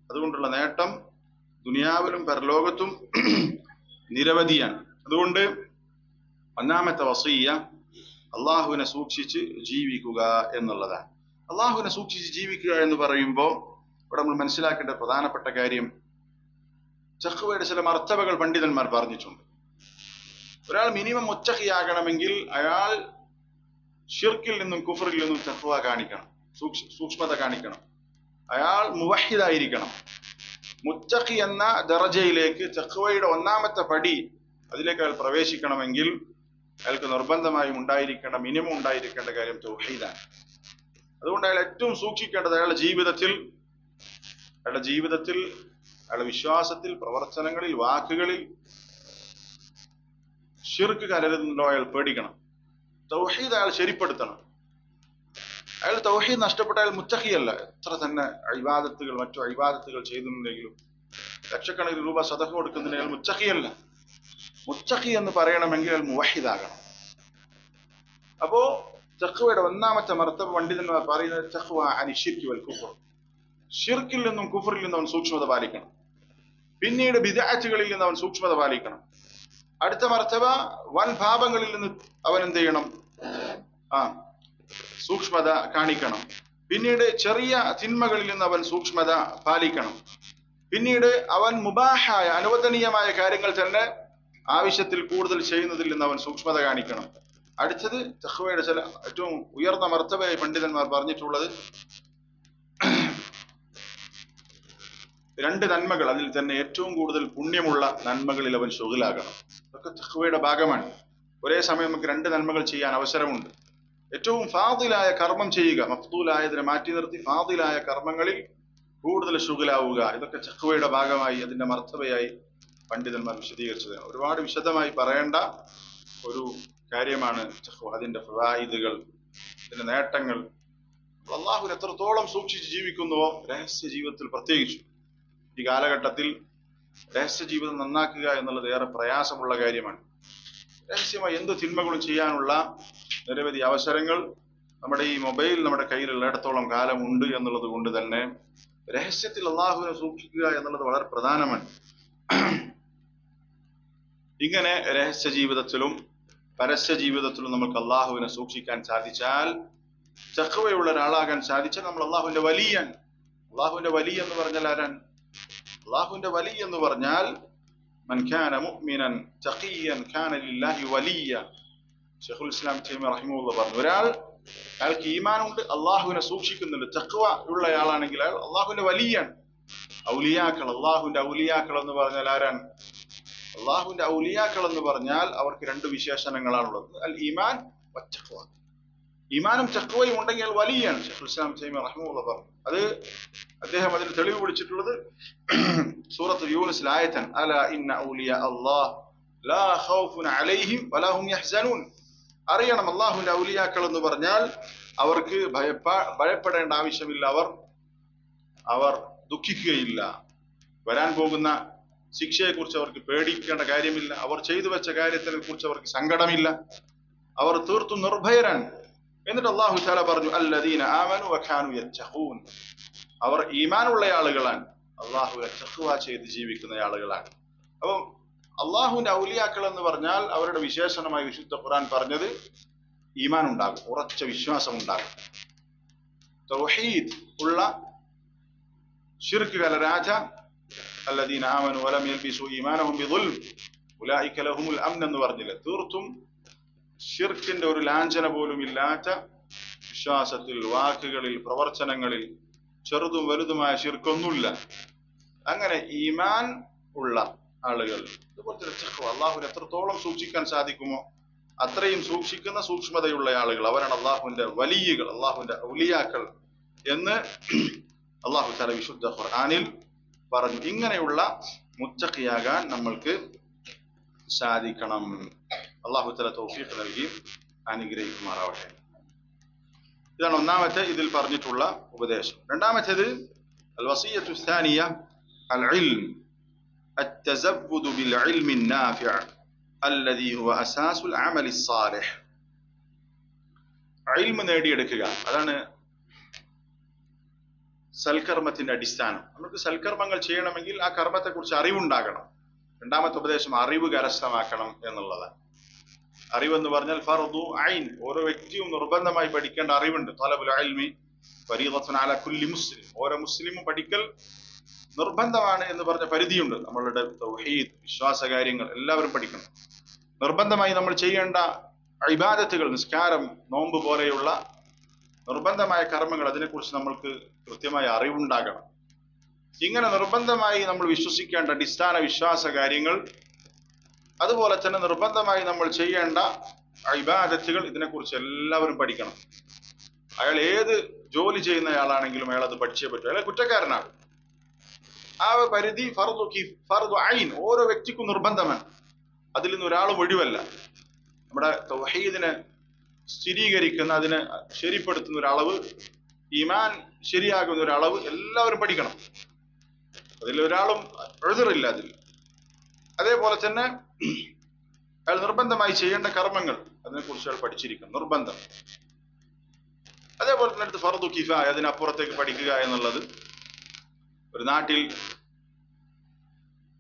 അതുകൊണ്ടുള്ള നേട്ടം ദുനിയാവിലും പരലോകത്തും നിരവധിയാണ്. അതുകൊണ്ട് ഒന്നാമത്തെ വസിയ്യ അള്ളാഹുവിനെ സൂക്ഷിച്ച് ജീവിക്കുക എന്നുള്ളതാണ്. അള്ളാഹുവിനെ സൂക്ഷിച്ച് ജീവിക്കുക എന്ന് പറയുമ്പോൾ ഇവിടെ നമ്മൾ മനസ്സിലാക്കേണ്ട പ്രധാനപ്പെട്ട കാര്യം, തഖ്വയുടെ ചില മർത്തബകൾ പണ്ഡിതന്മാർ പറഞ്ഞിട്ടുണ്ട്. ഒരാൾ മിനിമം മുത്തഖിയാകണമെങ്കിൽ അയാൾ ഷിർക്കിൽ നിന്നും കുഫറിൽ നിന്നും തഖ്വ കാണിക്കണം, സൂക്ഷ്മത കാണിക്കണം. അയാൾ മുവഹിദായിരിക്കണം. മുത്തഖി എന്ന ദറജയിലേക്ക് തഖ്വയുടെ ഒന്നാമത്തെ പടി അതിലേക്ക് അയാൾ പ്രവേശിക്കണമെങ്കിൽ അയാൾക്ക് നിർബന്ധമായും മിനിമം ഉണ്ടായിരിക്കേണ്ട കാര്യം തൗഹീദാണ്. അതുകൊണ്ട് അയാൾ ഏറ്റവും സൂക്ഷിക്കേണ്ടത് അയാളുടെ ജീവിതത്തിൽ, അയാളുടെ വിശ്വാസത്തിൽ, പ്രവർത്തനങ്ങളിൽ, വാക്കുകളിൽ ഷിർക്ക് കലരുന്നുണ്ടോ അയാൾ പേടിക്കണം. തൗഹീദ് അയാൾ ശരിപ്പെടുത്തണം. അയാൾ തൗഹീദ് നഷ്ടപ്പെട്ട അയാൾ മുത്തഖിയല്ല. എത്ര തന്നെ മറ്റു ഇബാദത്തുകൾ ചെയ്തിട്ടുണ്ടെങ്കിലും ലക്ഷക്കണക്കിന് രൂപ സദഖ കൊടുക്കുന്നതിന് അയാൾ മുത്തഖിയല്ല. മുത്തഖി എന്ന് പറയണമെങ്കിൽ അയാൾ മുവഹിദാകണം. അപ്പോ തഖ്വയുടെ ഒന്നാമത്തെ മർത്തബ പണ്ഡിതന്മാർ പറയുന്നത് തഖ്വ അനി ശിർക്ക് വൽ കുഫർ, ഷിർക്കിൽ നിന്നും കുഫറിൽ നിന്നും അവൻ സൂക്ഷ്മത പാലിക്കണം. പിന്നീട് ബിദ്അത്തുകളിൽ നിന്ന് അവൻ സൂക്ഷ്മത പാലിക്കണം. അടുത്ത മർത്തബ വൻ പാപങ്ങളിൽ നിന്ന് അവൻ എന്ത് ചെയ്യണം? സൂക്ഷ്മത കാണിക്കണം. പിന്നീട് ചെറിയ തിന്മകളിൽ നിന്ന് അവൻ സൂക്ഷ്മത പാലിക്കണം. പിന്നീട് അവൻ മുബാഹായ അനുവദനീയമായ കാര്യങ്ങൾ തന്നെ ആവശ്യത്തിൽ കൂടുതൽ ചെയ്യുന്നതിൽ നിന്ന് അവൻ സൂക്ഷ്മത കാണിക്കണം. അടുത്തത് തഖ്വയുടെ ചില ഏറ്റവും ഉയർന്ന മർത്തബയായി പണ്ഡിതന്മാർ പറഞ്ഞിട്ടുള്ളത് രണ്ട് നന്മകൾ, അതിൽ തന്നെ ഏറ്റവും കൂടുതൽ പുണ്യമുള്ള നന്മകളിൽ അവൻ ശുഗിലാകണം. ഇതൊക്കെ തഖ്വയുടെ ഭാഗമാണ്. ഒരേ സമയം നമുക്ക് രണ്ട് നന്മകൾ ചെയ്യാൻ അവസരമുണ്ട്. ഏറ്റവും ഫാദിലായ കർമ്മം ചെയ്യുക, മഫ്ദൂലായതിനെ മാറ്റി നിർത്തി ഫാദിലായ കർമ്മങ്ങളിൽ കൂടുതൽ ശുഗിലാവുക, ഇതൊക്കെ തഖ്വയുടെ ഭാഗമായി അതിന്റെ മർത്തബയായി പണ്ഡിതന്മാർ വിശദീകരിച്ചത്. ഒരുപാട് വിശദമായി പറയേണ്ട ഒരു കാര്യമാണ് തഖ്വ. അതിന്റെ ഫവായിദുകൾ, അതിന്റെ നേട്ടങ്ങൾ. അള്ളാഹുവിനെ എത്രത്തോളം സൂക്ഷിച്ച് ജീവിക്കുന്നുവോ, രഹസ്യ ജീവിതത്തിൽ പ്രത്യേകിച്ചു ഈ കാലഘട്ടത്തിൽ രഹസ്യ ജീവിതം നന്നാക്കുക എന്നുള്ളത് ഏറെ പ്രയാസമുള്ള കാര്യമാണ്. രഹസ്യമായി എന്ത് തിന്മകളും ചെയ്യാനുള്ള നിരവധി അവസരങ്ങൾ നമ്മുടെ ഈ മൊബൈൽ നമ്മുടെ കയ്യിലുള്ളിടത്തോളം കാലം ഉണ്ട് എന്നുള്ളത് കൊണ്ട് തന്നെ രഹസ്യത്തിൽ അള്ളാഹുവിനെ സൂക്ഷിക്കുക എന്നുള്ളത് വളരെ പ്രധാനമാണ്. ഇങ്ങനെ രഹസ്യ ജീവിതത്തിലും പരസ്യ ജീവിതത്തിലും നമുക്ക് അള്ളാഹുവിനെ സൂക്ഷിക്കാൻ സാധിച്ചാൽ, തഖ്വയുള്ള ഒരാളാകാൻ സാധിച്ചാൽ നമ്മൾ അള്ളാഹുവിന്റെ വലിയൻ. അള്ളാഹുവിന്റെ വലിയ എന്ന് പറഞ്ഞാൽ ആരാണ്? അള്ളാഹുവിന്റെ വലിയ എന്ന് പറഞ്ഞാൽ മൻ കാന മുഅ്മിനൻ തഖിയ്യൻ കാന ലില്ലാഹി വലിയ. ശൈഖുൽ ഇസ്ലാം തൈമിയ്യ റഹിമഹുല്ലാഹ് പറഞ്ഞു, അയാൾക്ക് ഈമാനുണ്ട്, അള്ളാഹുവിനെ സൂക്ഷിക്കുന്നുണ്ട്, തഖ്വ ഉള്ളയാളാണെങ്കിൽ അയാൾ അള്ളാഹുവിന്റെ വലിയാണ്. ഔലിയാക്കൾ, അള്ളാഹുവിന്റെ ഔലിയാക്കൾ എന്ന് പറഞ്ഞാൽ ആരാണ്? അള്ളാഹുവിന്റെ ഔലിയാക്കൾ എന്ന് പറഞ്ഞാൽ അവർക്ക് രണ്ട് വിശേഷണങ്ങളാണുള്ളത്, അൽ ഈമാൻ വത്തഖ്വ. ഈമാനും തഖ്വയും ഉണ്ടെങ്കിൽ വലിയാണ്. ശൈഖുൽ ഇസ്ലാം തൈമിയ്യ റഹിമഹുല്ലാഹ് പറഞ്ഞു. അത് അദ്ദേഹം അതിന് തെളിവ് പിടിച്ചിട്ടുള്ളത് സൂറത്ത് യൂനുസിൽ ആയത്തൻ അലാ ഇന്ന ഔലിയാ അല്ലാഹ് ലാ ഖൗഫുൻ അലൈഹിം വലാ ഹും യഹ്സനൂൻ. അറിയണം, അള്ളാഹുവിന്റെ ഔലിയാക്കൾ എന്ന് പറഞ്ഞാൽ അവർക്ക് ഭയപ്പെടേണ്ട ആവശ്യമില്ല, അവർ ദുഃഖിക്കുകയില്ല, വരാൻ പോകുന്ന ശിക്ഷയെ കുറിച്ച് അവർക്ക് പേടിക്കേണ്ട കാര്യമില്ല, അവർ ചെയ്തു വെച്ച കാര്യത്തിനെ കുറിച്ച് അവർക്ക് സങ്കടമില്ല, അവർ തീർത്തും നിർഭയരാണ്. എന്നിട്ട് അല്ലാഹു തആല പറഞ്ഞു അല്ലദീന ആമനു വകാനു യത്തഖൂൻ. അവർ ഈമാനുള്ള ആളുകളാണ്, അള്ളാഹുവിനെ തഖ്വ ചെയ്ത് ജീവിക്കുന്ന ആളുകളാണ്. അപ്പം അള്ളാഹുവിന്റെ ഔലിയാക്കൾ എന്ന് പറഞ്ഞാൽ അവരുടെ വിശേഷണമായി വിശുദ്ധ ഖുർആൻ പറഞ്ഞത് ഈമാൻ ഉണ്ടാകും, ഉറച്ച വിശ്വാസം ഉണ്ടാകും, തൗഹീദ് ഉള്ള, ശിർക്ക് കലരാജ അല്ലദീന ആമനു വലം യൽബിസു ഈമാനഹും ബിദുൽം ഉലൈക ലഹുമുൽ അംൻ എന്ന് പറഞ്ഞില്ലേ. തീർത്തും ശിർക്കിന്റെ ഒരു ലാഞ്ചന പോലും ഇല്ലാത്ത വിശ്വാസത്തിൽ, വാക്കുകളിൽ, പ്രവർത്തനങ്ങളിൽ ചെറുതും വലുതുമായ ശിർക്കൊന്നുമില്ല. അങ്ങനെ ഈമാൻ ഉള്ള ആളുകൾ, അതുപോലെ തന്നെ അള്ളാഹുവിനെ എത്രത്തോളം സൂക്ഷിക്കാൻ സാധിക്കുമോ അത്രയും സൂക്ഷിക്കുന്ന സൂക്ഷ്മതയുള്ള ആളുകൾ, അവരാണ് അള്ളാഹുവിന്റെ വലിയകൾ, അള്ളാഹുവിന്റെ ഔലിയാക്കൾ എന്ന് അള്ളാഹു തആല വിശുദ്ധ ഖുർആനിൽ പറഞ്ഞു. ഇങ്ങനെയുള്ള മുത്തഖിയാകാൻ നമ്മൾക്ക് സാധിക്കണം. അള്ളാഹു തആല തൗഫീഖ് നൽകി അനുഗ്രഹിക്കുമാറാവട്ടെ. ഇതാണ് ഒന്നാമത്തെ ഇതിൽ പറഞ്ഞിട്ടുള്ള ഉപദേശം. രണ്ടാമത്തേത് അൽ വസിയ്യത്തു الثانിയ അൽ ഇൽം التزبد بالعلم النافع الذي هو أساس العمل الصالح. ഇൽമ് നേടിയെടുക്കുക, അതാണ് സൽക്കർമ്മത്തിന്റെ അടിസ്ഥാനം. നമുക്ക് സൽക്കർമ്മങ്ങൾ ചെയ്യണമെങ്കിൽ ആ കർമ്മത്തെ കുറിച്ച് അറിവുണ്ടാകണം. രണ്ടാമത്തെ ഉപദേശം അറിവ് കരസ്ഥമാക്കണം എന്നുള്ളതാണ്. അറിവെന്ന് പറഞ്ഞാൽ ഫർദു ഐൻ, ഓരോ വ്യക്തിയും നിർബന്ധമായി പഠിക്കേണ്ട അറിവുണ്ട്. തലബുൽ ഇൽമി ഫരീദത്തുൻ അലാ കുല്ലി മുസ്ലിം, ഓരോ മുസ്ലിമും പഠിക്കൽ നിർബന്ധമാണ് എന്ന് പറഞ്ഞ പരിധിയുണ്ട്. നമ്മളുടെ തൗഹീദ്, വിശ്വാസ കാര്യങ്ങൾ എല്ലാവരും പഠിക്കണം. നിർബന്ധമായി നമ്മൾ ചെയ്യേണ്ട ഇബാദത്തുകൾ, നിസ്കാരം, നോമ്പ് പോലെയുള്ള നിർബന്ധമായ കർമ്മങ്ങൾ, അതിനെക്കുറിച്ച് നമ്മൾക്ക് കൃത്യമായ അറിവുണ്ടാകണം. ഇങ്ങനെ നിർബന്ധമായി നമ്മൾ വിശ്വസിക്കേണ്ട അടിസ്ഥാന വിശ്വാസ കാര്യങ്ങൾ, അതുപോലെ തന്നെ നിർബന്ധമായി നമ്മൾ ചെയ്യേണ്ട ഇബാദത്തുകൾ, ഇതിനെക്കുറിച്ച് എല്ലാവരും പഠിക്കണം. അയാൾ ഏത് ജോലി ചെയ്യുന്നയാളാണെങ്കിലും അയാൾ അത് പഠിച്ചേ പറ്റൂ, അയാൾ കുറ്റക്കാരനാണ്. ആ പരിധി ഫർദു ഐൻ ഓരോ വ്യക്തിക്കും നിർബന്ധമാണ്. അതിൽ നിന്ന് ഒരാളും ഒഴിവല്ല. നമ്മുടെ തൗഹീദിനെ സ്ഥിരീകരിക്കുന്ന, അതിനെ ശരിപ്പെടുത്തുന്ന ഒരു അളവ്, ഈമാൻ ശരിയാകുന്ന ഒരു അളവ് എല്ലാവരും പഠിക്കണം. അതിൽ ഒരാളും എഴുതറില്ല അതിൽ. അതേപോലെ തന്നെ അയാൾ നിർബന്ധമായി ചെയ്യേണ്ട കർമ്മങ്ങൾ, അതിനെക്കുറിച്ച് അയാൾ പഠിച്ചിരിക്കണം, നിർബന്ധം. അതേപോലെ തന്നെ അടുത്ത് ഫർദു കിഫായ, അതിനപ്പുറത്തേക്ക് പഠിക്കുക എന്നുള്ളത്. ഒരു നാട്ടിൽ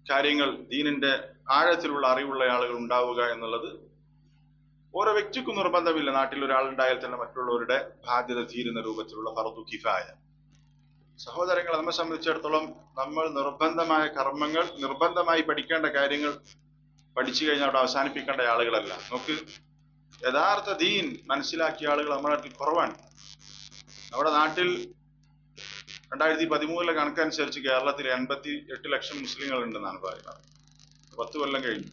കാര്യങ്ങൾ, ദീനിന്റെ ആഴത്തിലുള്ള അറിവുള്ള ആളുകൾ ഉണ്ടാവുക എന്നുള്ളത് ഓരോ വ്യക്തിക്കും നിർബന്ധമില്ല. നാട്ടിൽ ഒരാളുണ്ടായാൽ തന്നെ മറ്റുള്ളവരുടെ ബാധ്യത തീരുന്ന രൂപത്തിലുള്ള ഫർദു കിഫായ. സഹോദരങ്ങളെ നമ്മെ സംബന്ധിച്ചിടത്തോളം നമ്മൾ നിർബന്ധമായ കർമ്മങ്ങൾ, നിർബന്ധമായി പഠിക്കേണ്ട കാര്യങ്ങൾ പഠിച്ചു കഴിഞ്ഞാൽ അവിടെ അവസാനിപ്പിക്കേണ്ട ആളുകളല്ല. നമുക്ക് യഥാർത്ഥ ദീൻ മനസ്സിലാക്കിയ ആളുകൾ നമ്മുടെ നാട്ടിൽ കുറവാണ്. നമ്മുടെ നാട്ടിൽ 2013 കണക്കനുസരിച്ച് കേരളത്തിൽ 88 ലക്ഷം മുസ്ലിങ്ങൾ ഉണ്ടെന്നാണ് പറയുന്നത്. 10 കൊല്ലം കഴിഞ്ഞു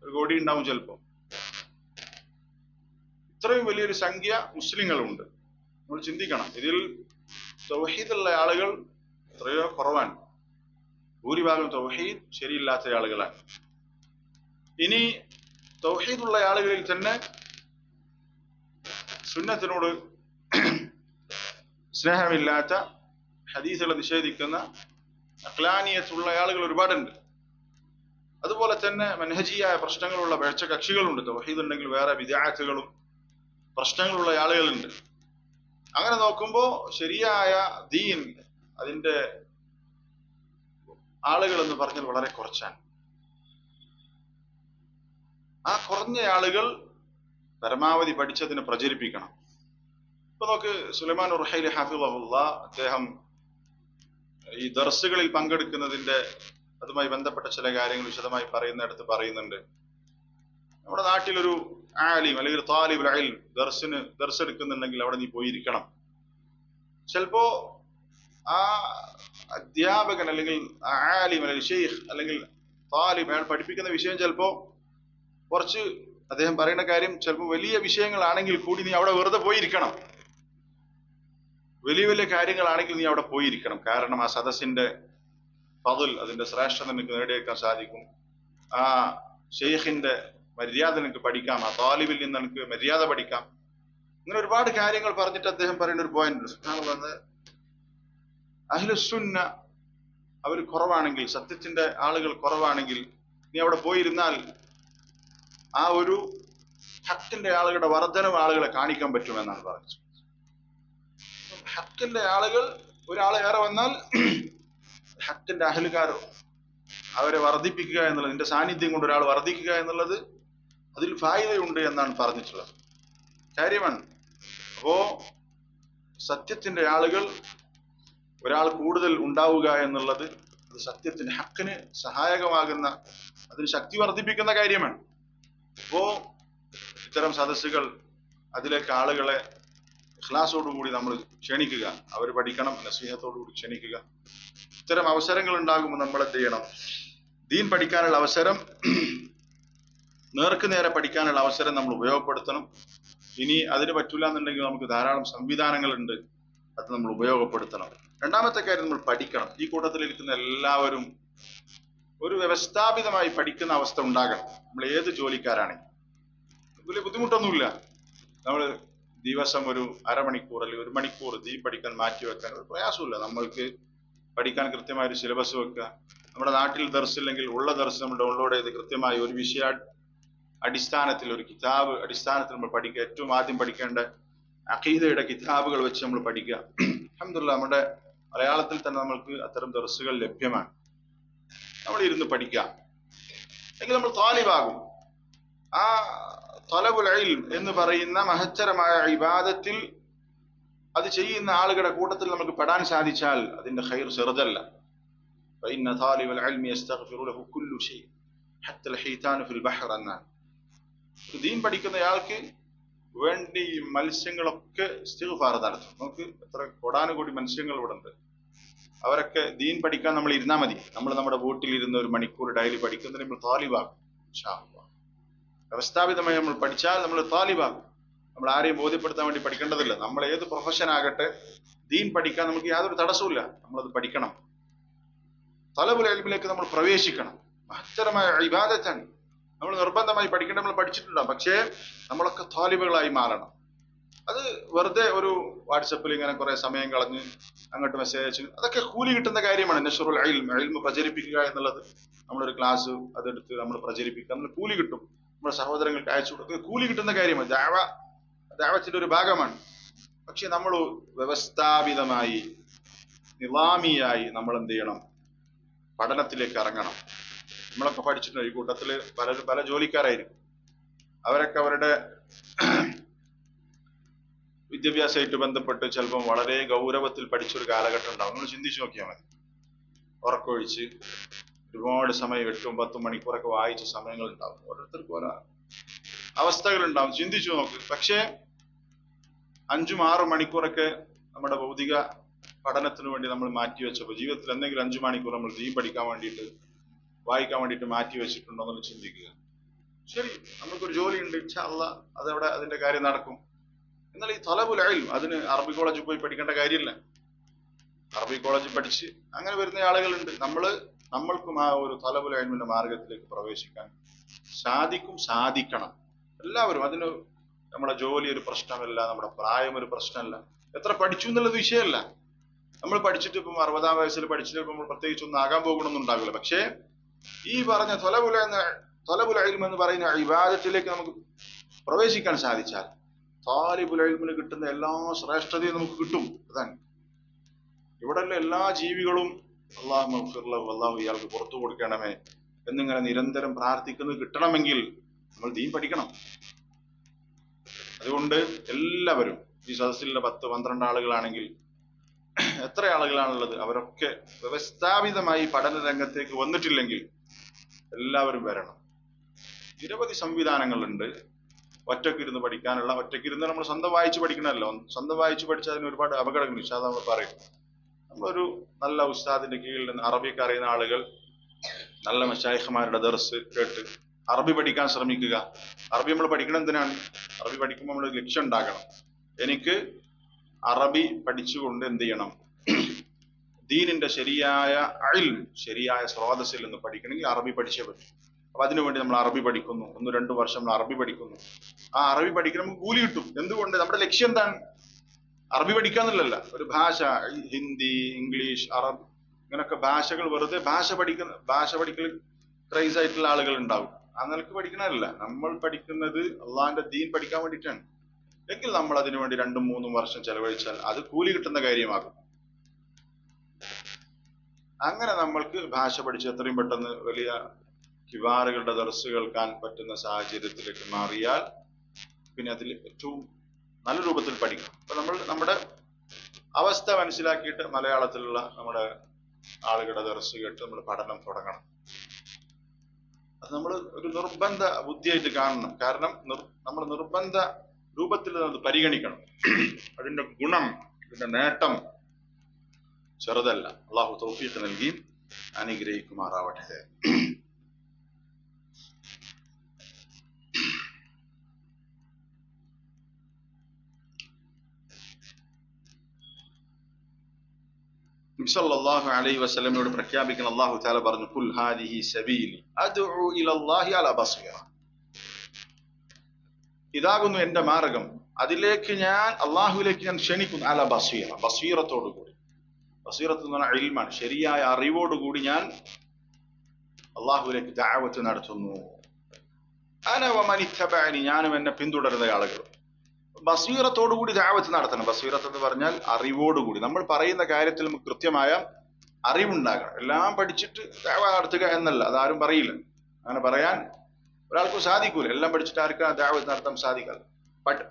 1 കോടി ഉണ്ടാവും ചിലപ്പോ. ഇത്രയും വലിയൊരു സംഖ്യ മുസ്ലിങ്ങളുണ്ട്. നമ്മൾ ചിന്തിക്കണം, ഇതിൽ തൗഹീദുള്ള ആളുകൾ എത്രയോ കുറവാണ്. ഭൂരിഭാഗം തൗഹീദ് ശരിയില്ലാത്ത ആളുകളാണ്. ഇനി തൗഹീദുള്ള ആളുകളിൽ തന്നെ സുന്നത്തിനോട് സ്നേഹമില്ലാത്ത, ഹദീസുകളെ നിഷേധിക്കുന്ന, അഖ്ലാനിയത്തുള്ള ആളുകൾ ഒരുപാടുണ്ട്. അതുപോലെ തന്നെ മനഹജിയായ പ്രശ്നങ്ങളുള്ള പിഴച്ച കക്ഷികളുണ്ട്. തൗഹീദ് ഉണ്ടെങ്കിൽ വേറെ വിദ്യാർത്ഥികളും പ്രശ്നങ്ങളുള്ള ആളുകളുണ്ട്. അങ്ങനെ നോക്കുമ്പോ ശരിയായ ദീൻ അതിന്റെ ആളുകൾ എന്ന് പറഞ്ഞാൽ വളരെ കുറച്ചാണ്. ആ കുറഞ്ഞ ആളുകൾ പരമാവധി പഠിച്ചതിനെ പ്രചരിപ്പിക്കണം. ഇപ്പൊ നോക്ക്, സുലൈമാൻ റുഹൈലി ഹഫിളഹുല്ലാ അദ്ദേഹം ഈ ദർസുകളിൽ പങ്കെടുക്കുന്നതിന്റെ അതുമായി ബന്ധപ്പെട്ട ചില കാര്യങ്ങൾ വിശദമായി പറയുന്നിടത്ത് പറയുന്നുണ്ട്. നമ്മുടെ നാട്ടിലൊരു ആലിം അല്ലെങ്കിൽ താലിബുൽ ഇൽം ദർസ് എടുക്കുന്നുണ്ടെങ്കിൽ അവിടെ നീ പോയിരിക്കണം. ചിലപ്പോ ആ അധ്യാപകൻ അല്ലെങ്കിൽ ആലിം അല്ലെങ്കിൽ ഷെയ്ഖ് അല്ലെങ്കിൽ താലിബ് അയാൾ പഠിപ്പിക്കുന്ന വിഷയം ചിലപ്പോ കുറച്ച്, അദ്ദേഹം പറയുന്ന കാര്യം ചിലപ്പോൾ വലിയ വിഷയങ്ങളാണെങ്കിൽ കൂടി നീ അവിടെ വെറുതെ പോയിരിക്കണം. വലിയ വലിയ കാര്യങ്ങളാണെങ്കിൽ നീ അവിടെ പോയിരിക്കണം. കാരണം ആ സദസ്സിന്റെ ഫضൽ, അതിന്റെ ശ്രേഷ്ഠത നിനക്ക് നേടിയെടുക്കാൻ സാധിക്കും. ആ ഷെയ്ഖിന്റെ മര്യാദ നിനക്ക് പഠിക്കാം. ആ താലിബിൽ നിന്ന് നിനക്ക് മര്യാദ പഠിക്കാം. ഇങ്ങനെ ഒരുപാട് കാര്യങ്ങൾ പറഞ്ഞിട്ട് അദ്ദേഹം പറയുന്ന ഒരു പോയിന്റ്, സുബ്ഹാനല്ലാഹ്, അഹ്ലുസുന്ന അവർ കുറവാണെങ്കിൽ, സത്യത്തിന്റെ ആളുകൾ കുറവാണെങ്കിൽ നീ അവിടെ പോയിരുന്നാൽ ആ ഒരു ഹക്കിന്റെ ആളുകളുടെ വർധനവ് ആളുകളെ കാണിക്കാൻ പറ്റുമെന്നാണ് പറഞ്ഞത്. ഹക്കിന്റെ ആളുകൾ ഒരാളെ ഏറെ വന്നാൽ ഹക്കിന്റെ അഹലുകാരോ അവരെ വർദ്ധിപ്പിക്കുക എന്നുള്ളത്, നിന്റെ സാന്നിധ്യം കൊണ്ട് ഒരാൾ വർദ്ധിക്കുക എന്നുള്ളത് അതിൽ ഫായിദയുണ്ട് എന്നാണ് പറഞ്ഞിട്ടുള്ളത്. കാര്യമാണ്. അപ്പോ സത്യത്തിന്റെ ആളുകൾ ഒരാൾ കൂടുതൽ ഉണ്ടാവുക എന്നുള്ളത് അത് സത്യത്തിന്, ഹക്കിന് സഹായകമാകുന്ന, അതിന് ശക്തി വർദ്ധിപ്പിക്കുന്ന കാര്യമാണ്. അപ്പോ ഇത്തരം സദസ്സുകൾ, അതിലേക്ക് ആളുകളെ ഇഖ്ലാസോടുകൂടി നമ്മൾ ക്ഷണിക്കുക. അവർ പഠിക്കണം, നസീഹത്തോടുകൂടി ക്ഷണിക്കുക. ഇത്തരം അവസരങ്ങൾ ഉണ്ടാകുമ്പോൾ നമ്മൾ എന്ത് ചെയ്യണം? ദീൻ പഠിക്കാനുള്ള അവസരം, നേർക്ക് നേരെ പഠിക്കാനുള്ള അവസരം നമ്മൾ ഉപയോഗപ്പെടുത്തണം. ഇനി അതിന് പറ്റൂല എന്നുണ്ടെങ്കിൽ നമുക്ക് ധാരാളം സംവിധാനങ്ങളുണ്ട്, അത് നമ്മൾ ഉപയോഗപ്പെടുത്തണം. രണ്ടാമത്തെ കാര്യം, നമ്മൾ പഠിക്കണം. ഈ കൂട്ടത്തിലിരിക്കുന്ന എല്ലാവരും ഒരു വ്യവസ്ഥാപിതമായി പഠിക്കുന്ന അവസ്ഥ ഉണ്ടാകണം. നമ്മൾ ഏത് ജോലിക്കാരാണെങ്കിൽ വലിയ ബുദ്ധിമുട്ടൊന്നുമില്ല. നമ്മൾ ദിവസം ഒരു അരമണിക്കൂർ അല്ലെങ്കിൽ 1 മണിക്കൂർ ദീൻ പഠിക്കാൻ മാറ്റിവെക്കാൻ ഒരു പ്രയാസമില്ല. നമ്മൾക്ക് പഠിക്കാൻ കൃത്യമായ ഒരു സിലബസ് വെക്കുക. നമ്മുടെ നാട്ടിൽ ദർസില്ലെങ്കിൽ ഉള്ള ദർസ് നമ്മൾ ഡൗൺലോഡ് ചെയ്ത് കൃത്യമായി ഒരു വിഷയ അടിസ്ഥാനത്തിൽ, ഒരു കിതാബ് അടിസ്ഥാനത്തിൽ നമ്മൾ പഠിക്കുക. ഏറ്റവും ആദ്യം പഠിക്കേണ്ട അഖീദയുടെ കിതാബുകൾ വെച്ച് നമ്മൾ പഠിക്കുക. അൽഹംദുലില്ലാഹ് നമ്മുടെ മലയാളത്തിൽ തന്നെ നമ്മൾക്ക് അത്തരം ദർസുകൾ ലഭ്യമാണ്. നമ്മൾ ഇരുന്ന് പഠിക്കാം. എങ്കിൽ നമ്മൾ താലിബാകും. ആ തലബുൽ ഇൽം എന്ന് പറയുന്ന മഹത്തരമായ ഇബാദത്തിൽ അത് ചെയ്യുന്ന ആളുകളുടെ കൂട്ടത്തിൽ നമുക്ക് പെടാൻ സാധിച്ചാൽ അതിന്റെ ഖൈർ ചെറുതല്ല. ഫഇന്ന താലിബൽ ഇൽമി യസ്തഗ്ഫിറു ലഹു കുല്ലു ഷൈ ഹത്ത അൽ ഹീതാൻ ഫിൽ ബഹർ എന്നാണ്. ദീൻ പഠിക്കുന്നയാൾക്ക് വേണ്ടി മത്സ്യങ്ങളൊക്കെ ഇസ്തിഗ്ഫാർ നടത്തും. നമുക്ക് എത്ര കോടാനുകോടി മത്സ്യങ്ങൾ ഇവിടെ ഉണ്ട്. അവരൊക്കെ ദീൻ പഠിക്കാൻ നമ്മൾ ഇരുന്നാൽ മതി. നമ്മൾ നമ്മുടെ വീട്ടിലിരുന്ന് 1 മണിക്കൂർ ഡെയിലി പഠിക്കുന്നതിന് നമ്മൾ താലിബാകും. ഇൻഷാ അല്ലാഹ് വ്യവസ്ഥാപിതമായി നമ്മൾ പഠിച്ചാൽ നമ്മൾ താലിബാകും. നമ്മൾ ആരെയും ബോധ്യപ്പെടുത്താൻ വേണ്ടി പഠിക്കേണ്ടതില്ല. നമ്മൾ ഏത് പ്രൊഫഷൻ ആകട്ടെ, ദീൻ പഠിക്കാൻ നമുക്ക് യാതൊരു തടസ്സമില്ല. നമ്മളത് പഠിക്കണം. തലബുൽ ഇൽമിലേക്ക് നമ്മൾ പ്രവേശിക്കണം. മഹത്തരമായ ഇബാദത്താണ്. നമ്മൾ നിർബന്ധമായി പഠിക്കേണ്ട, നമ്മൾ പഠിച്ചിട്ടുണ്ടാകും. പക്ഷേ നമ്മളൊക്കെ താലിബുകളായി മാറണം. അത് വെറുതെ ഒരു വാട്സപ്പിൽ ഇങ്ങനെ കുറെ സമയം കളഞ്ഞ് അങ്ങോട്ട് മെസ്സേജ് അയച്ച്, അതൊക്കെ കൂലി കിട്ടുന്ന കാര്യമാണ്. നശ്റുൽ ഇൽം, ഇൽമ് പ്രചരിപ്പിക്കുക എന്നുള്ളത്, നമ്മളൊരു ക്ലാസ് അതെടുത്ത് നമ്മൾ പ്രചരിപ്പിക്കുക, നമ്മൾ കൂലി കിട്ടും. നമ്മുടെ സഹോദരങ്ങൾക്ക് അയച്ചു കൊടുക്കുക, കൂലി കിട്ടുന്ന കാര്യമാണ്. ദഅവത്തിന്റെ ഒരു ഭാഗമാണ്. പക്ഷെ നമ്മൾ വ്യവസ്ഥാപിതമായി, നിലാമിയായി നമ്മൾ എന്ത് ചെയ്യണം? പഠനത്തിലേക്ക് ഇറങ്ങണം. നമ്മളൊക്കെ പഠിച്ചിട്ടുണ്ട്. ഈ കൂട്ടത്തില് പല ജോലിക്കാരായിരിക്കും. അവരൊക്കെ അവരുടെ വിദ്യാഭ്യാസമായിട്ട് ബന്ധപ്പെട്ട് ചിലപ്പം വളരെ ഗൗരവത്തിൽ പഠിച്ചൊരു കാലഘട്ടം ഉണ്ടാവും. നമ്മൾ ചിന്തിച്ചു നോക്കിയാൽ മതി. ഉറക്കമൊഴിച്ച് ഒരുപാട് സമയം 8-10 മണിക്കൂറൊക്കെ വായിച്ച സമയങ്ങൾ ഉണ്ടാവും. ഓരോരുത്തർക്കും ഓരോ അവസ്ഥകളുണ്ടാവും. ചിന്തിച്ചു നോക്ക്. പക്ഷേ 5-6 മണിക്കൂറൊക്കെ നമ്മുടെ ഭൗതിക പഠനത്തിന് വേണ്ടി നമ്മൾ മാറ്റി വെച്ചപ്പോൾ ജീവിതത്തിൽ എന്തെങ്കിലും 5 മണിക്കൂർ നമ്മൾ ദീൻ പഠിക്കാൻ വേണ്ടിയിട്ട് വായിക്കാൻ വേണ്ടിയിട്ട് മാറ്റി വെച്ചിട്ടുണ്ടോ എന്ന് ചിന്തിക്കുക. ശരി, നമുക്കൊരു ജോലിയുണ്ട്, ഇൻഷാ അല്ലാഹ് അതവിടെ അതിന്റെ കാര്യം നടക്കും. എന്നാൽ ഈ തലബുൽ ഇൽം അതിന് അറബി കോളേജിൽ പോയി പഠിക്കേണ്ട കാര്യമില്ല. അറബി കോളേജിൽ പഠിച്ച് അങ്ങനെ വരുന്ന ആളുകളുണ്ട്. നമ്മൾക്കും ആ ഒരു തലബുൽ ഇൽമിന്റെ മാർഗത്തിലേക്ക് പ്രവേശിക്കാൻ സാധിക്കണം. എല്ലാവരും അതിന് നമ്മുടെ ജോലി ഒരു പ്രശ്നമല്ല, നമ്മുടെ പ്രായം ഒരു പ്രശ്നമല്ല, എത്ര പഠിച്ചു എന്നുള്ളത് വിഷയമല്ല. നമ്മൾ പഠിച്ചിട്ട് ഇപ്പം 60-ആം വയസ്സിൽ പഠിച്ചിട്ട് നമ്മൾ പ്രത്യേകിച്ച് ഒന്നും ആകാൻ പോകണമെന്നും ഉണ്ടാകില്ല. പക്ഷേ ഈ പറഞ്ഞ തലബുൽ ഇൽം എന്ന് പറയുന്ന ഇബാദത്തിലേക്ക് നമുക്ക് പ്രവേശിക്കാൻ സാധിച്ചാൽ താലിബുൽ ഇൽമിന് കിട്ടുന്ന എല്ലാ ശ്രേഷ്ഠതയും നമുക്ക് കിട്ടും. അതാണ് ഇവിടെയുള്ള എല്ലാ ജീവികളും അല്ലാഹു മഗ്ഫിർ ലഹു, അല്ലാഹു ഇയാൾക്ക് പുറത്തു കൊടുക്കണമേ എന്നിങ്ങനെ നിരന്തരം പ്രാർത്ഥിക്കുന്നത് കിട്ടണമെങ്കിൽ നമ്മൾ ദീൻ പഠിക്കണം. അതുകൊണ്ട് എല്ലാവരും ഈ സദസ്സിലുള്ള 10-12 ആളുകളാണെങ്കിൽ എത്ര ആളുകളാണുള്ളത്, അവരൊക്കെ വ്യവസ്ഥാപിതമായി പഠന രംഗത്തേക്ക് വന്നിട്ടില്ലെങ്കിൽ എല്ലാവരും വരണം. നിരവധി സംവിധാനങ്ങളുണ്ട് ഒറ്റക്കിരുന്ന് പഠിക്കാനുള്ള. ഒറ്റക്കിരുന്ന് നമ്മൾ സ്വന്തം വായിച്ച് പഠിക്കണമല്ലോ. സ്വന്തം വായിച്ച് പഠിച്ചാൽ അതിന് ഒരുപാട് അപകടങ്ങൾ ഇൻഷാ അല്ലാഹ് നമ്മൾ പറയും. നമ്മളൊരു നല്ല ഉസ്താദിന്റെ കീഴിൽ നിന്ന് അറബിക്ക് അറിയുന്ന ആളുകൾ നല്ല മശായിഖ്മാരുടെ ദർസ് കേട്ട് അറബി പഠിക്കാൻ ശ്രമിക്കുക. അറബി നമ്മൾ പഠിക്കണം എന്തിനാണ്? അറബി പഠിക്കുമ്പോൾ നമ്മൾ ലക്ഷ്യം ഉണ്ടാകണം. എനിക്ക് അറബി പഠിച്ചുകൊണ്ട് എന്ത് ചെയ്യണം? ദീനിന്റെ ശരിയായ ഇൽം, ശരിയായ സ്രോതസ്സിൽ നിന്ന് പഠിക്കണമെങ്കിൽ അറബി പഠിച്ചേ പറ്റും. അപ്പൊ അതിനുവേണ്ടി നമ്മൾ അറബി പഠിക്കുന്നു. 1-2 വർഷം നമ്മൾ അറബി പഠിക്കുന്നു. ആ അറബി പഠിക്കണം, കൂലി കിട്ടും. എന്തുകൊണ്ട്? നമ്മുടെ ലക്ഷ്യം എന്താണ്? അറബി പഠിക്കാന്നുള്ളല്ല. ഒരു ഭാഷ, ഹിന്ദി, ഇംഗ്ലീഷ്, അറബ്, ഇങ്ങനൊക്കെ ഭാഷകൾ വെറുതെ ഭാഷ പഠിക്കൽ ക്രൈസ് ആയിട്ടുള്ള ആളുകൾ ഉണ്ടാവും. ആ നിലക്ക് പഠിക്കണമല്ല. നമ്മൾ പഠിക്കുന്നത് അള്ളാഹിന്റെ ദീൻ പഠിക്കാൻ വേണ്ടിയിട്ടാണ്. എങ്കിൽ നമ്മൾ അതിനു വേണ്ടി 2-3 വർഷം ചെലവഴിച്ചാൽ അത് കൂലി കിട്ടുന്ന കാര്യമാകും. അങ്ങനെ നമ്മൾക്ക് ഭാഷ പഠിച്ച് എത്രയും പെട്ടെന്ന് വലിയ കിവാറുകളുടെ ദർസ് കേൾക്കാൻ പറ്റുന്ന സാഹചര്യത്തിലേക്ക് മാറിയാൽ പിന്നെ അതിൽ ഏറ്റവും നല്ല രൂപത്തിൽ പഠിക്കണം. അപ്പൊ നമ്മൾ നമ്മുടെ അവസ്ഥ മനസ്സിലാക്കിയിട്ട് മലയാളത്തിലുള്ള നമ്മുടെ ആളുകളുടെ ദർസ് കേട്ട് നമ്മൾ പഠനം തുടങ്ങണം. അത് നമ്മൾ ഒരു നിർബന്ധ ബുദ്ധിയായിട്ട് കാണണം. കാരണം നമ്മൾ നിർബന്ധ രൂപത്തിൽ അത് പരിഗണിക്കണം. അതിന്റെ ഗുണം, അതിന്റെ നേട്ടം ചെറുതല്ല. അള്ളാഹു തൗഫീഖ് നൽകി അനുഗ്രഹിക്കുമാറാവട്ടെ. നബി സല്ലല്ലാഹു അലൈഹി വസല്ലമയോട് പ്രഖ്യാപിക്കുന്ന അല്ലാഹു തആല പറഞ്ഞു, ഖുൽ ഹാദിഹി സബീലി അദ്ഉ ഇലല്ലാഹി അലാ ബസീറ. ഇതാകുന്നു എന്റെ മാർഗം, അതിലേക്ക് ഞാൻ അള്ളാഹുവിലേക്ക് ഞാൻ ക്ഷണിക്കുന്നു. അലാ ബസീറ, ബസീറത്തോടുകൂടി. ബസീറത്ത് എന്ന് പറഞ്ഞാൽ ഇൽമാണ്, ശരിയായ അറിവോടുകൂടി ഞാൻ അള്ളാഹുവിലേക്ക് ദഅവത്ത് നടത്തുന്നു. അന വമൻ ഇത്തബഅനി, ഞാനും എന്നെ പിന്തുടരുന്ന ആളുകൾ. ബസീറത്തോടുകൂടി ദഅവത്ത് നടത്തണം. ബസീറത്ത് എന്ന് പറഞ്ഞാൽ അറിവോടുകൂടി. നമ്മൾ പറയുന്ന കാര്യത്തിൽ നമുക്ക് കൃത്യമായ അറിവുണ്ടാകണം. എല്ലാം പഠിച്ചിട്ട് ദഅവ നടത്തുക എന്നല്ല, അതാരും പറയില്ല. അങ്ങനെ പറയാൻ ഒരാൾക്കും സാധിക്കൂല. എല്ലാം പഠിച്ചിട്ട് ആർക്കും ദഅവത്ത് നടത്താൻ സാധിക്കാതെ.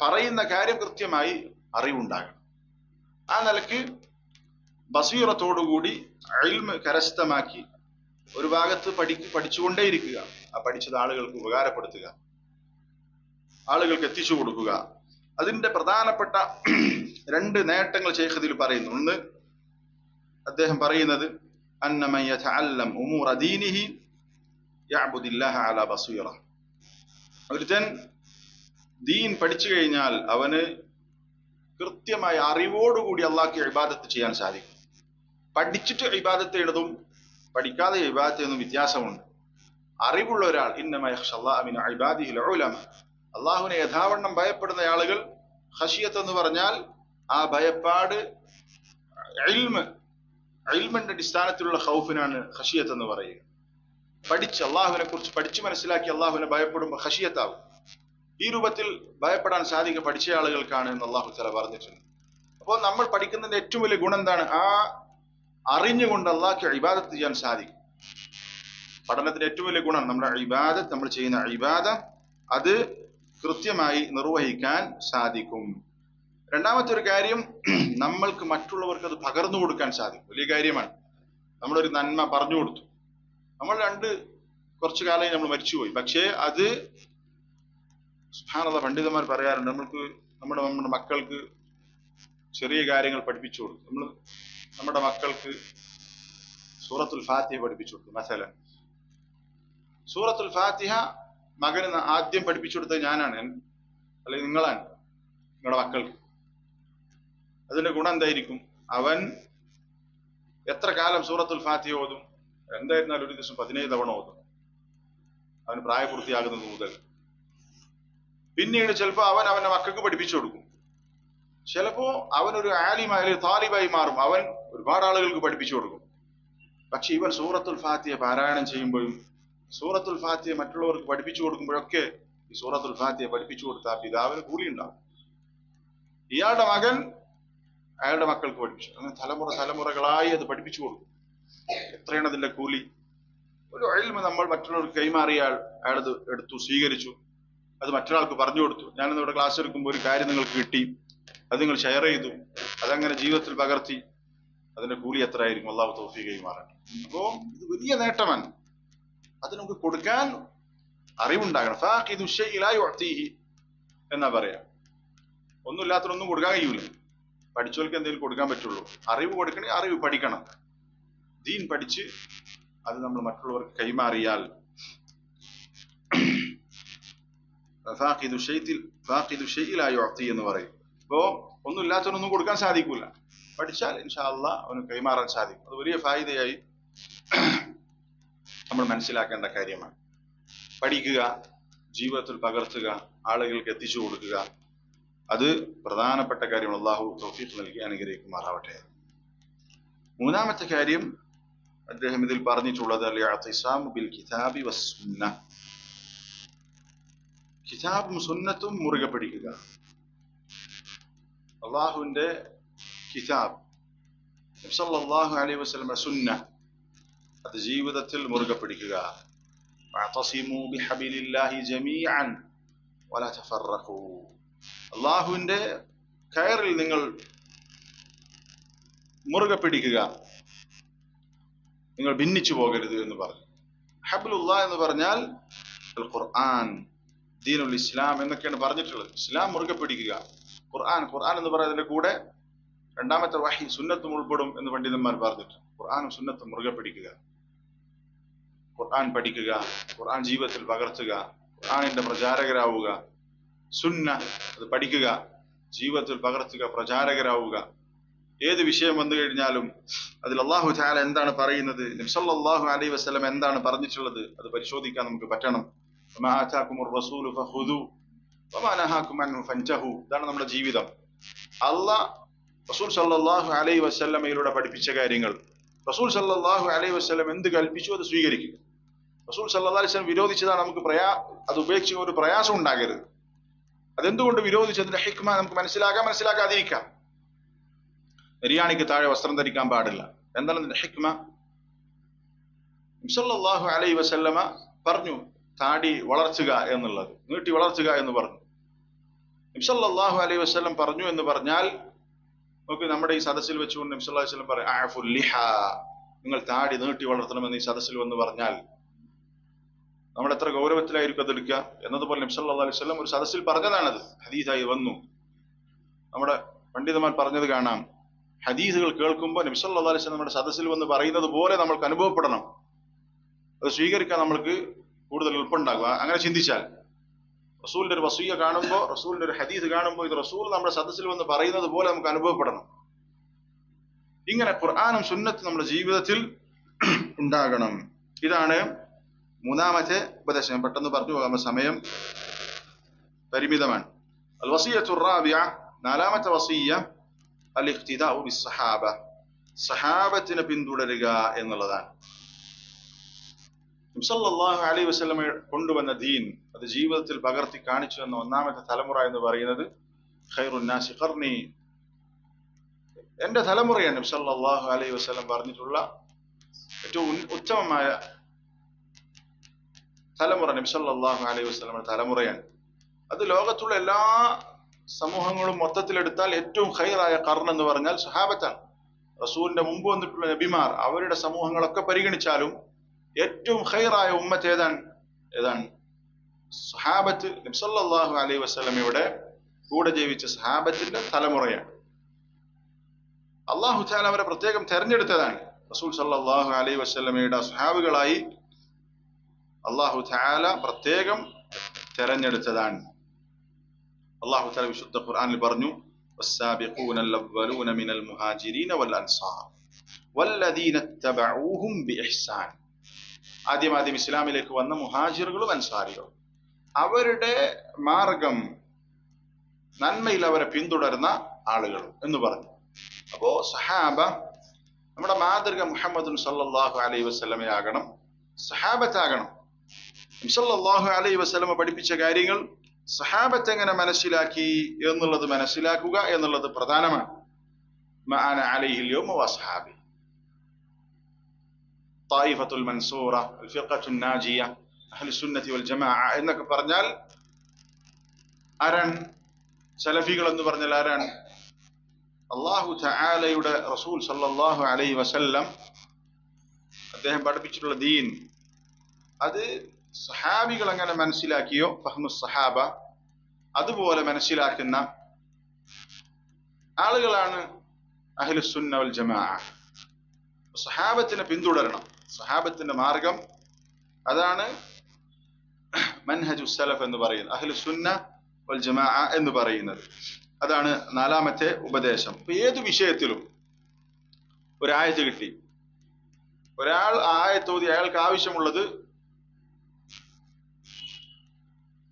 പറയുന്ന കാര്യം കൃത്യമായി അറിവുണ്ടാകണം. ആ നിലക്ക് ബസീറത്തോടുകൂടി ഇൽമ് കരസ്ഥമാക്കി ഒരു ഭാഗത്ത് പഠിച്ചുകൊണ്ടേയിരിക്കുക. ആ പഠിച്ചത് ആളുകൾക്ക് ഉപകാരപ്പെടുത്തുക, ആളുകൾക്ക് എത്തിച്ചു കൊടുക്കുക. അതിന്റെ പ്രധാനപ്പെട്ട 2 നേട്ടങ്ങൾ ശൈഖ് ഇതിൽ പറയുന്നു. ഒന്ന്, അദ്ദേഹം പറയുന്നത് അന്ന മൻ യതഅല്ലം ഉമൂറ ദീനിഹി യഅബുദില്ലാഹ അലാ ബസീറ. ഒരുത്തൻ ദീൻ പഠിച്ചു കഴിഞ്ഞാൽ അവന് കൃത്യമായ അറിവോടുകൂടി അള്ളാഹ്ക്ക് ഇബാദത്ത് ചെയ്യാൻ സാധിക്കും. പഠിച്ചിട്ട് ഇബാദത്ത് ചെയ്യുന്നതും പഠിക്കാതെ ഇബാദത്ത് ചെയ്യുന്നതും വ്യത്യാസമുണ്ട്. അറിവുള്ള ഒരാൾ ഇന്നമാ യഖ്ശല്ലാഹ മിൻ ഇബാദിഹിൽ ഉലമ, അള്ളാഹുവിനെ യഥാവണ്ണം ഭയപ്പെടുന്ന ആളുകൾ. ഖശിയത്ത് എന്ന് പറഞ്ഞാൽ ആ ഭയപ്പാട് ഇൽമിന്റെ അടിസ്ഥാനത്തിലുള്ള ഖൗഫിനാണ് ഖശിയത്ത് എന്ന് പറയുക. പഠിച്ച് അള്ളാഹുവിനെ കുറിച്ച് പഠിച്ചു മനസ്സിലാക്കി അള്ളാഹുവിനെ ഭയപ്പെടുമ്പോൾ ഖശിയത്താവും. ഈ രൂപത്തിൽ ഭയപ്പെടാൻ സാധിക്കുക പഠിച്ച ആളുകൾക്കാണ് എന്ന് അള്ളാഹു തആല പറഞ്ഞിട്ടുണ്ട്. അപ്പോൾ നമ്മൾ പഠിക്കുന്നതിന്റെ ഏറ്റവും വലിയ ഗുണം എന്താണ്? ആ അറിഞ്ഞുകൊണ്ട് അള്ളാഹ്ക്ക് ഇബാദത്ത് ചെയ്യാൻ സാധിക്കും. പഠനത്തിന്റെ ഏറ്റവും വലിയ ഗുണം നമ്മുടെ ഇബാദത്ത്, നമ്മൾ ചെയ്യുന്ന ഇബാദത്ത് അത് കൃത്യമായി നിർവഹിക്കാൻ സാധിക്കും. രണ്ടാമത്തെ ഒരു കാര്യം, നമ്മൾക്ക് മറ്റുള്ളവർക്ക് അത് പകർന്നു കൊടുക്കാൻ സാധിക്കും. വലിയ കാര്യമാണ്. നമ്മളൊരു നന്മ പറഞ്ഞു കൊടുത്തു, നമ്മൾ കുറച്ചു കാലമായി നമ്മൾ മരിച്ചുപോയി, പക്ഷേ അത് സുബ്ഹാനല്ലാഹ് പണ്ഡിതന്മാർ പറയാറുണ്ട്, നമ്മുടെ മക്കൾക്ക് ചെറിയ കാര്യങ്ങൾ പഠിപ്പിച്ചു കൊടുക്കും. നമ്മുടെ മക്കൾക്ക് സൂറത്തുൽ ഫാത്തിഹ പഠിപ്പിച്ചു കൊടുക്കും. മസലൻ സൂറത്തുൽ ഫാത്തിഹ മകന് ആദ്യം പഠിപ്പിച്ചു കൊടുത്തത് ഞാനാണ്, അല്ലെങ്കിൽ നിങ്ങളാണ്, നിങ്ങളുടെ മക്കൾക്ക്. അതിന്റെ ഗുണം എന്തായിരിക്കും? അവൻ എത്ര കാലം സൂറത്തുൽ ഫാത്തിഹ ഓതും? എന്തായിരുന്നാലും ഒരു ദിവസം 17 തവണ ഓതും, അവന് പ്രായപൂർത്തിയാകുന്നത് മുതൽ. പിന്നീട് ചിലപ്പോ അവന്റെ മക്കൾക്ക് പഠിപ്പിച്ചു കൊടുക്കും. ചിലപ്പോ അവനൊരു ആലിമായി താലിബായി മാറും, അവൻ ഒരുപാട് ആളുകൾക്ക് പഠിപ്പിച്ചു കൊടുക്കും. പക്ഷെ ഇവൻ സൂറത്തുൽ ഫാത്തിഹ പാരായണം ചെയ്യുമ്പോഴും സൂറത്തുൽ ഫാത്തിഹ മറ്റുള്ളവർക്ക് പഠിപ്പിച്ചു കൊടുക്കുമ്പോഴൊക്കെ ഈ സൂറത്തുൽ ഫാത്തിഹ പഠിപ്പിച്ചു കൊടുത്ത ആ പിതാവിന് കൂലി ഉണ്ടാവും. ഇയാളുടെ മകൻ അയാളുടെ മക്കൾക്ക് പഠിപ്പിച്ചു, അങ്ങനെ തലമുറകളായി അത് പഠിപ്പിച്ചു കൊടുക്കും. എത്രയാണ് അതിന്റെ കൂലി? ഒരു ഇൽമ് നമ്മൾ മറ്റുള്ളവർക്ക് കൈമാറിയാൽ അയാളത് എടുത്തു, സ്വീകരിച്ചു, അത് മറ്റൊരാൾക്ക് പറഞ്ഞു കൊടുത്തു. ഞാനിന്ന് ഇവിടെ ക്ലാസ് എടുക്കുമ്പോൾ ഒരു കാര്യം നിങ്ങൾക്ക് കിട്ടി, അത് നിങ്ങൾ ഷെയർ ചെയ്തു, അതങ്ങനെ ജീവിതത്തിൽ പകർത്തി, അതിന്റെ കൂലി എത്ര ആയിരിക്കും? അല്ലാഹു തൗഫീഖ് കൈമാറട്ടെ. അപ്പോ ഇത് വലിയ നേട്ടമാണ്. അത് നമുക്ക് കൊടുക്കാൻ അറിവുണ്ടാകണം. ഫാഖിദു ശൈഇ ലാ യുഅതീഹി എന്നാ പറയാ. ഒന്നുമില്ലാത്തൊന്നും കൊടുക്കാൻ കഴിയൂല. പഠിച്ചവർക്ക് എന്തെങ്കിലും കൊടുക്കാൻ പറ്റുള്ളൂ. അറിവ് കൊടുക്കണേ അറിവ് പഠിക്കണം. ദീൻ പഠിച്ച് അത് നമ്മൾ മറ്റുള്ളവർക്ക് കൈമാറിയാൽ ഫാഖിദു ശൈഇ ലാ യുഅതീ എന്ന് പറയും. അപ്പോ ഒന്നുമില്ലാത്തവനൊന്നും കൊടുക്കാൻ സാധിക്കൂല. പഠിച്ചാൽ ഇൻഷാ അല്ലാഹ് അവന് കൈമാറാൻ സാധിക്കും. അത് വലിയ ഫായിദയായി നമ്മൾ മനസ്സിലാക്കേണ്ട കാര്യമാണ്. പഠിക്കുക, ജീവിതത്തിൽ പകർത്തുക, ആളുകൾക്ക് എത്തിച്ചു കൊടുക്കുക, അത് പ്രധാനപ്പെട്ട കാര്യമാണ്. അല്ലാഹു തൗഫീഖ് നൽകി അനുഗ്രഹിക്കുമാറാവട്ടെ. മൂന്നാമത്തെ കാര്യം അദ്ദേഹം ഇതിൽ പറഞ്ഞിട്ടുള്ളത് അൽ-ഇഅ്തിസാമു ബിൽ കിതാബി വസ്സുന്ന, കിതാബും സുന്നത്തും മുറുകെ പിടിക്കുക. അള്ളാഹുവിന്റെ കിതാബ്, നബി സല്ലല്ലാഹു അലൈഹി വസല്ലം സുന്ന, അത് ജീവിതത്തിൽ മുറുകെ പിടിക്കുക. വഅതസിമു ബിഹബിലില്ലാഹി ജമീഅൻ വലാ തഫറഖൂ, അള്ളാഹുവിന്റെ കയറിൽ നിങ്ങൾ മുറുകെ പിടിക്കുക, നിങ്ങൾ ഭിന്നിച്ചു പോകരുത് എന്ന് പറഞ്ഞു. ഹബ്ലുല്ലാഹ് എന്ന് പറഞ്ഞാൽ അൽ ഖുർആൻ, ദീനുൽ ഇസ്ലാം എന്നൊക്കെയാണ് പറഞ്ഞിട്ടുള്ളത്. ഇസ്ലാം മുറുകെ പിടിക്കുക. ഖുർആൻ എന്ന് പറയുന്നതിന്റെ കൂടെ രണ്ടാമത്തെ വഹി സുന്നത്തും ഉൾപ്പെടും എന്ന് പണ്ഡിതന്മാർ പറഞ്ഞിട്ടുണ്ട്. ഖുർആനും സുന്നത്തും മുറുകെ പിടിക്കുക, ഖുർആൻ പഠിക്കുക, ഖുർആൻ ജീവിതത്തിൽ പകർത്തുക, ഖുർആനിന്റെ പ്രചാരകരാവുക. സുന്ന അത് പഠിക്കുക, ജീവിതത്തിൽ പകർത്തുക, പ്രചാരകരാവുക. ഏത് വിഷയം വന്നു കഴിഞ്ഞാലും അതിൽ അല്ലാഹു തആല എന്താണ് പറയുന്നത്, നബി സല്ലല്ലാഹു അലൈഹി വസല്ലം എന്താണ് പറഞ്ഞിട്ടുള്ളത്, അത് പരിശോധിക്കാൻ നമുക്ക് പറ്റണം. വമാ ആതാകുമുർ റസൂലു ഫഖുദു വമാ നഹാകും അൻഹു ഫൻതഹു. ഇതാണ് നമ്മുടെ ജീവിതം. അല്ലാഹ് റസൂൽ സല്ലല്ലാഹു അലൈഹി വസല്ലമയിലൂടെ പഠിപ്പിച്ച കാര്യങ്ങൾ, റസൂൽ സല്ലല്ലാഹു അലൈഹി വസല്ലം എന്ത് കൽപ്പിച്ചു അത് സ്വീകരിക്കുക. റസൂൽ സല്ലല്ലാഹു അലൈഹി വസല്ലം വിരോധിച്ചതാണ് നമുക്ക് അത് ഉപേക്ഷിക്കാൻ ഒരു പ്രയാസം ഉണ്ടാകരുത്. അതെന്തുകൊണ്ട് വിരോധിച്ചതിന്റെ ഹിക്മ നമുക്ക് മനസ്സിലാക്കാതിരിക്കാം. നിര്യാണിക്ക് താഴെ വസ്ത്രം ധരിക്കാൻ പാടില്ല. എന്താണ് അതിന്റെ ഹിക്മ? നബി സല്ലല്ലാഹു അലൈഹി വസല്ലമ പറഞ്ഞു താടി വളർത്തുക എന്നുള്ളത്, നീട്ടി വളർത്തുക എന്ന് പറഞ്ഞു. നബി സല്ലല്ലാഹു അലൈഹി വസല്ലം പറഞ്ഞു എന്ന് പറഞ്ഞാൽ നമുക്ക് നമ്മുടെ ഈ സദസ്സിൽ വെച്ചുകൊണ്ട് നബി സല്ലല്ലാഹു അലൈഹി വസല്ലം പറയും അഅഫുൽ ലിഹാ, നിങ്ങൾ താടി നീട്ടി വളർത്തണമെന്ന് ഈ സദസ്സിൽ വന്ന് പറഞ്ഞാൽ നമ്മൾ എത്ര ഗൗരവത്തിലായിരിക്കും അതെടുക്കുക. എന്നതുപോലെ നബി സല്ലല്ലാഹു അലൈഹി വസല്ലം ഒരു സദസ്സിൽ പറഞ്ഞതാണത്, ഹദീസായി വന്നു. നമ്മുടെ പണ്ഡിതന്മാർ പറഞ്ഞത് കാണാം, ഹദീസുകൾ കേൾക്കുമ്പോൾ നബി സല്ലല്ലാഹു അലൈഹി വസല്ലം നമ്മുടെ സദസ്സിൽ വന്ന് പറയുന്നത് പോലെ നമ്മൾക്ക് അനുഭവപ്പെടണം. അത് സ്വീകരിക്കാൻ നമ്മൾക്ക് കൂടുതൽ എളുപ്പമുണ്ടാകുക. അങ്ങനെ ചിന്തിച്ചാൽ റസൂലിന്റെ ഒരു വസിയ്യ കാണുമ്പോൾ, റസൂലിന്റെ ഒരു ഹദീസ് കാണുമ്പോൾ ഇത് റസൂൽ നമ്മുടെ സദസ്സിൽ വന്ന് പറയുന്നത് പോലെ നമുക്ക് അനുഭവപ്പെടണം. ഇങ്ങനെ ഖുർആനും സുന്നത്തും നമ്മുടെ ജീവിതത്തിൽ ഉണ്ടാകണം. ഇതാണ് മൂന്നാമത്തെ ഉപദേശം. പെട്ടെന്ന് പറഞ്ഞു പോകാൻ സമയം പരിമിതമാണ്. അൽ വസിയ്യത്തു റാബിഅ, നാലാമത്തെ വസിയ്യ അൽ ഇഖ്തിദാഉ ബിസ്സഹാബ, സഹാബത്തിനെ പിന്തുടരുക എന്നുള്ളതാണ്. നബി സല്ലല്ലാഹു അലൈഹി വസല്ലം കൊണ്ടുവന്ന ദീൻ അത് ജീവിതത്തിൽ പകർത്തി കാണിച്ചു എന്ന ഒന്നാമത്തെ തലമുറ എന്ന് പറയുന്നത് ഖൈറുൻ നാസി ഖർനി, എന്റെ തലമുറയാണ്. നബി സല്ലല്ലാഹു അലൈഹി വസല്ലം പറഞ്ഞിട്ടുള്ള ഏറ്റവും ഉത്തമമായ തലമുറ നബി സല്ലല്ലാഹു അലൈഹി വസല്ലമയുടെ തലമുറയാണ്. അത് ലോകത്തുള്ള എല്ലാ സമൂഹങ്ങളും മൊത്തത്തിലെടുത്താൽ ഏറ്റവും ഖൈറായ ഖർൻ എന്ന് പറഞ്ഞാൽ സഹാബത്താണ്. റസൂലിന്റെ മുമ്പ് വന്നിട്ടുള്ള നബിമാർ അവരുടെ സമൂഹങ്ങളൊക്കെ പരിഗണിച്ചാലും ഏറ്റവും ഖൈറായ ഉമ്മത്ത് ഏതാണ്? സഹാബത്ത്. നബി സല്ലല്ലാഹു അലൈഹി വസല്ലമയുടെ കൂടെ ജീവിച്ച സഹാബത്തിന്റെ തലമുറയാണ്. അല്ലാഹു തആല അവരെ പ്രത്യേകം തെരഞ്ഞെടുത്തതാണ്. റസൂൽ സല്ലല്ലാഹു അലൈഹി വസല്ലമയുടെ സ്വഹാബികളായി അല്ലാഹു തആല പ്രത്യേകം തെരഞ്ഞെടുത്തതാണ്. അല്ലാഹു തആല വിശുദ്ധ ഖുർആനിൽ പറഞ്ഞു, والسابقون الأولون من المهاجرين والأنصار والذين اتبعوهم بإحسان. ആദ്യം ഇസ്ലാമിലേക്ക് വന്ന മുഹാജിറുകളും അൻസാരികളും അവരുടെ മാർഗം നന്മയിൽ അവരെ പിന്തുടർന്ന ആളുകളും എന്ന് പറഞ്ഞു. അപ്പോ സഹാബ നമ്മുടെ മാതൃക മുഹമ്മദ് സല്ലല്ലാഹു അലൈഹി വസല്ലമയാകണം, സഹാബത്താകണം. സല്ലല്ലാഹു അലൈഹി വസല്ലമ പഠിപ്പിച്ച കാര്യങ്ങൾ സഹാബത്ത് എങ്ങനെ മനസ്സിലാക്കി എന്നുള്ളത് മനസ്സിലാക്കുക എന്നുള്ളത് പ്രധാനമാണ്. മഅന അലൈഹിൽ യൗമ വസ്ഹാബി, ത്വായിഫത്തുൽ മൻസൂറ, അൽ ഫിർഖത്തുൻ നാജിയ, അഹ്ലുസ് സുന്നത്തി വൽ ജമാഅ എന്നൊക്കെ പറഞ്ഞാൽ ആരാണ്? സലഫികൾ എന്ന് പറഞ്ഞാൽ ആരാണ്? അല്ലാഹു തആലയുടെ റസൂൽ സല്ലല്ലാഹു അലൈഹി വസല്ലം അദ്ദേഹം പഠിപ്പിച്ചിട്ടുള്ള ദീൻ അത് സഹാബികൾ എങ്ങനെ മനസ്സിലാക്കിയോ ഫഹ്മുസ് സഹാബ അതുപോലെ മനസ്സിലാക്കുന്ന ആളുകളാണ് അഹ്ലുസ് സുന്ന വൽ ജമാഅ. സഹാബത്തിനെ പിന്തുടരണം. സഹാബത്തിന്റെ മാർഗം അതാണ് മൻഹജുസ് സലഫ് എന്ന് പറയുന്നത്, അഹ്ലുസ് സുന്ന വൽ ജമാഅ എന്ന് പറയുന്നത്. അതാണ് നാലാമത്തെ ഉപദേശം. ഇപ്പൊ ഏത് വിഷയത്തിലും ഒരായത്ത് കിട്ടി, ഒരാൾ ആയത്തോതി അയാൾക്ക് ആവശ്യമുള്ളത്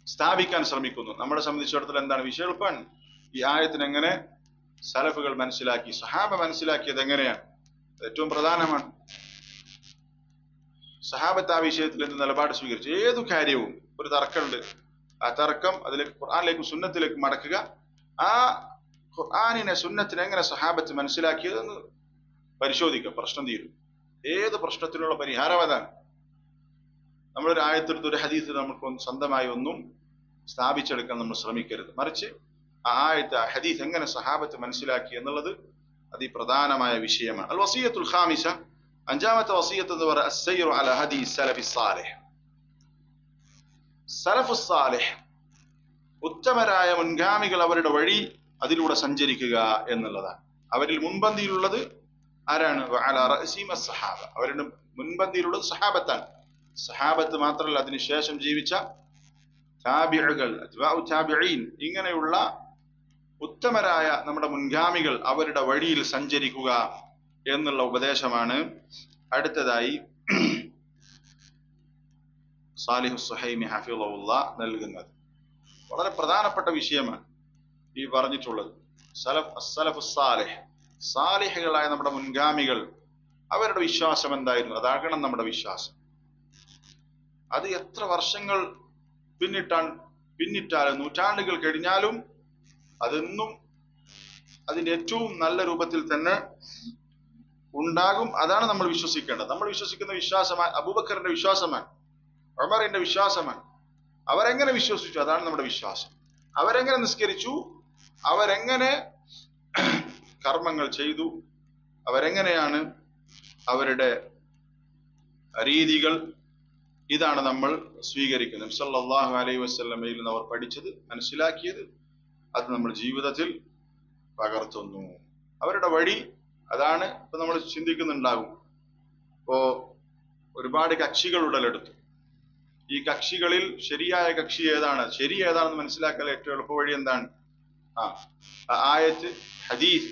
സ്ഥാപിക്കാൻ ശ്രമിക്കുന്നു. നമ്മളെ സംബന്ധിച്ചിടത്തോളം എന്താണ് വിഷയം? എളുപ്പമാണ്. ഈ ആയത്തിന് എങ്ങനെ സലഫുകൾ മനസ്സിലാക്കി, സഹാബ മനസ്സിലാക്കിയത് എങ്ങനെയാണ്, ഏറ്റവും പ്രധാനമാണ്. സഹാബത്ത് ആ വിഷയത്തിൽ എന്ത് നിലപാട് സ്വീകരിച്ചു? ഏതു കാര്യവും ഒരു തർക്കമുണ്ട്, ആ തർക്കം അതിലേക്ക് ഖുർആനിലേക്കും സുന്നത്തിലേക്ക് മടക്കുക. ആ ഖുർആനിനെ സുന്നത്തിനെ എങ്ങനെ സഹാബത്ത് മനസ്സിലാക്കിയതെന്ന് പരിശോധിക്കുക, പ്രശ്നം തീരും. ഏത് പ്രശ്നത്തിനുള്ള പരിഹാരം അതാണ്. നമ്മളൊരു ആയത്തെടുത്ത് ഒരു ഹദീസ് നമുക്ക് സ്വന്തമായി ഒന്നും സ്ഥാപിച്ചെടുക്കാൻ നമ്മൾ ശ്രമിക്കരുത്. മറിച്ച് ആ ആയത്ത് ആ ഹദീസ് എങ്ങനെ സഹാബത്ത് മനസ്സിലാക്കി എന്നുള്ളത് അതിപ്രധാനമായ വിഷയമാണ്. അൽ വസിയത്തുൽ ഖാമിസ, അഞ്ചാമത്തെ വസിയത്ത് എന്ന് പറയുന്നത് അസ്സൈറു അലാ ഹദീ സലഫി സാലിഹ്. സലഫുസ് സാലിഹ്, ഉത്തമരായ മുൻഗാമികൾ അവരുടെ വഴി അതിലൂടെ സഞ്ചരിക്കുക എന്നുള്ളതാണ്. അവരിൽ മുൻപന്തിയിലുള്ളത് ആരാണ്? വഅലാ റഅസിഹിം അസ്സഹാബ, അവരുടെ മുൻപന്തിയിലുള്ളത് സഹാബത്താണ്. സഹാബത്ത് മാത്രമല്ല, അതിനുശേഷം ജീവിച്ച താബിഉകൾ, അത്ബാഉ താബിഈൻ, ഇങ്ങനെയുള്ള ഉത്തമരായ നമ്മുടെ മുൻഗാമികൾ അവരുടെ വഴിയിൽ സഞ്ചരിക്കുക എന്നുള്ള ഉപദേശമാണ് അടുത്തതായി സാലിഹു സുഹൈമി ഹഫിളഹുല്ലാഹ് നൽകുന്നത്. വളരെ പ്രധാനപ്പെട്ട വിഷയമാണ് ഈ പറഞ്ഞിട്ടുള്ളത്. സലഫുസ് സാലിഹ്, സാലിഹുകളായ നമ്മുടെ മുൻഗാമികൾ അവരുടെ വിശ്വാസം എന്തായിരുന്നു? അതാകണം നമ്മുടെ വിശ്വാസം. അത് എത്ര വർഷങ്ങൾ പിന്നിട്ടാലും നൂറ്റാണ്ടുകൾ കഴിഞ്ഞാലും അതെന്നും അതിന്റെ ഏറ്റവും നല്ല രൂപത്തിൽ തന്നെ ഉണ്ടാകും. അതാണ് നമ്മൾ വിശ്വസിക്കേണ്ടത്. നമ്മൾ വിശ്വസിക്കുന്ന വിശ്വാസമാണ് അബൂബക്കറിന്റെ വിശ്വാസമാണ്, ഉമറിന്റെ വിശ്വാസമാണ്. അവരെങ്ങനെ വിശ്വസിച്ചു അതാണ് നമ്മുടെ വിശ്വാസം. അവരെങ്ങനെ നിസ്കരിച്ചു, അവരെങ്ങനെ കർമ്മങ്ങൾ ചെയ്തു, അവരെങ്ങനെയാണ് അവരുടെ രീതികൾ, ഇതാണ് നമ്മൾ സ്വീകരിക്കുന്നത്. സല്ലല്ലാഹു അലൈഹി വസല്ലമയിൽ നിന്ന് അവർ പഠിച്ചത്, മനസ്സിലാക്കിയത്, അത് നമ്മൾ ജീവിതത്തിൽ പകർത്തുന്നു. അവരുടെ വഴി അതാണ്. ഇപ്പൊ നമ്മൾ ചിന്തിക്കുന്നുണ്ടാകും, ഇപ്പോ ഒരുപാട് കക്ഷികൾ ഉടലെടുത്തു. ഈ കക്ഷികളിൽ ശരിയായ കക്ഷി ഏതാണ്, ശരി ഏതാണെന്ന് മനസ്സിലാക്കാൻ ഏറ്റവും എളുപ്പ വഴി എന്താണ്? ആയത്ത്, ഹദീസ്.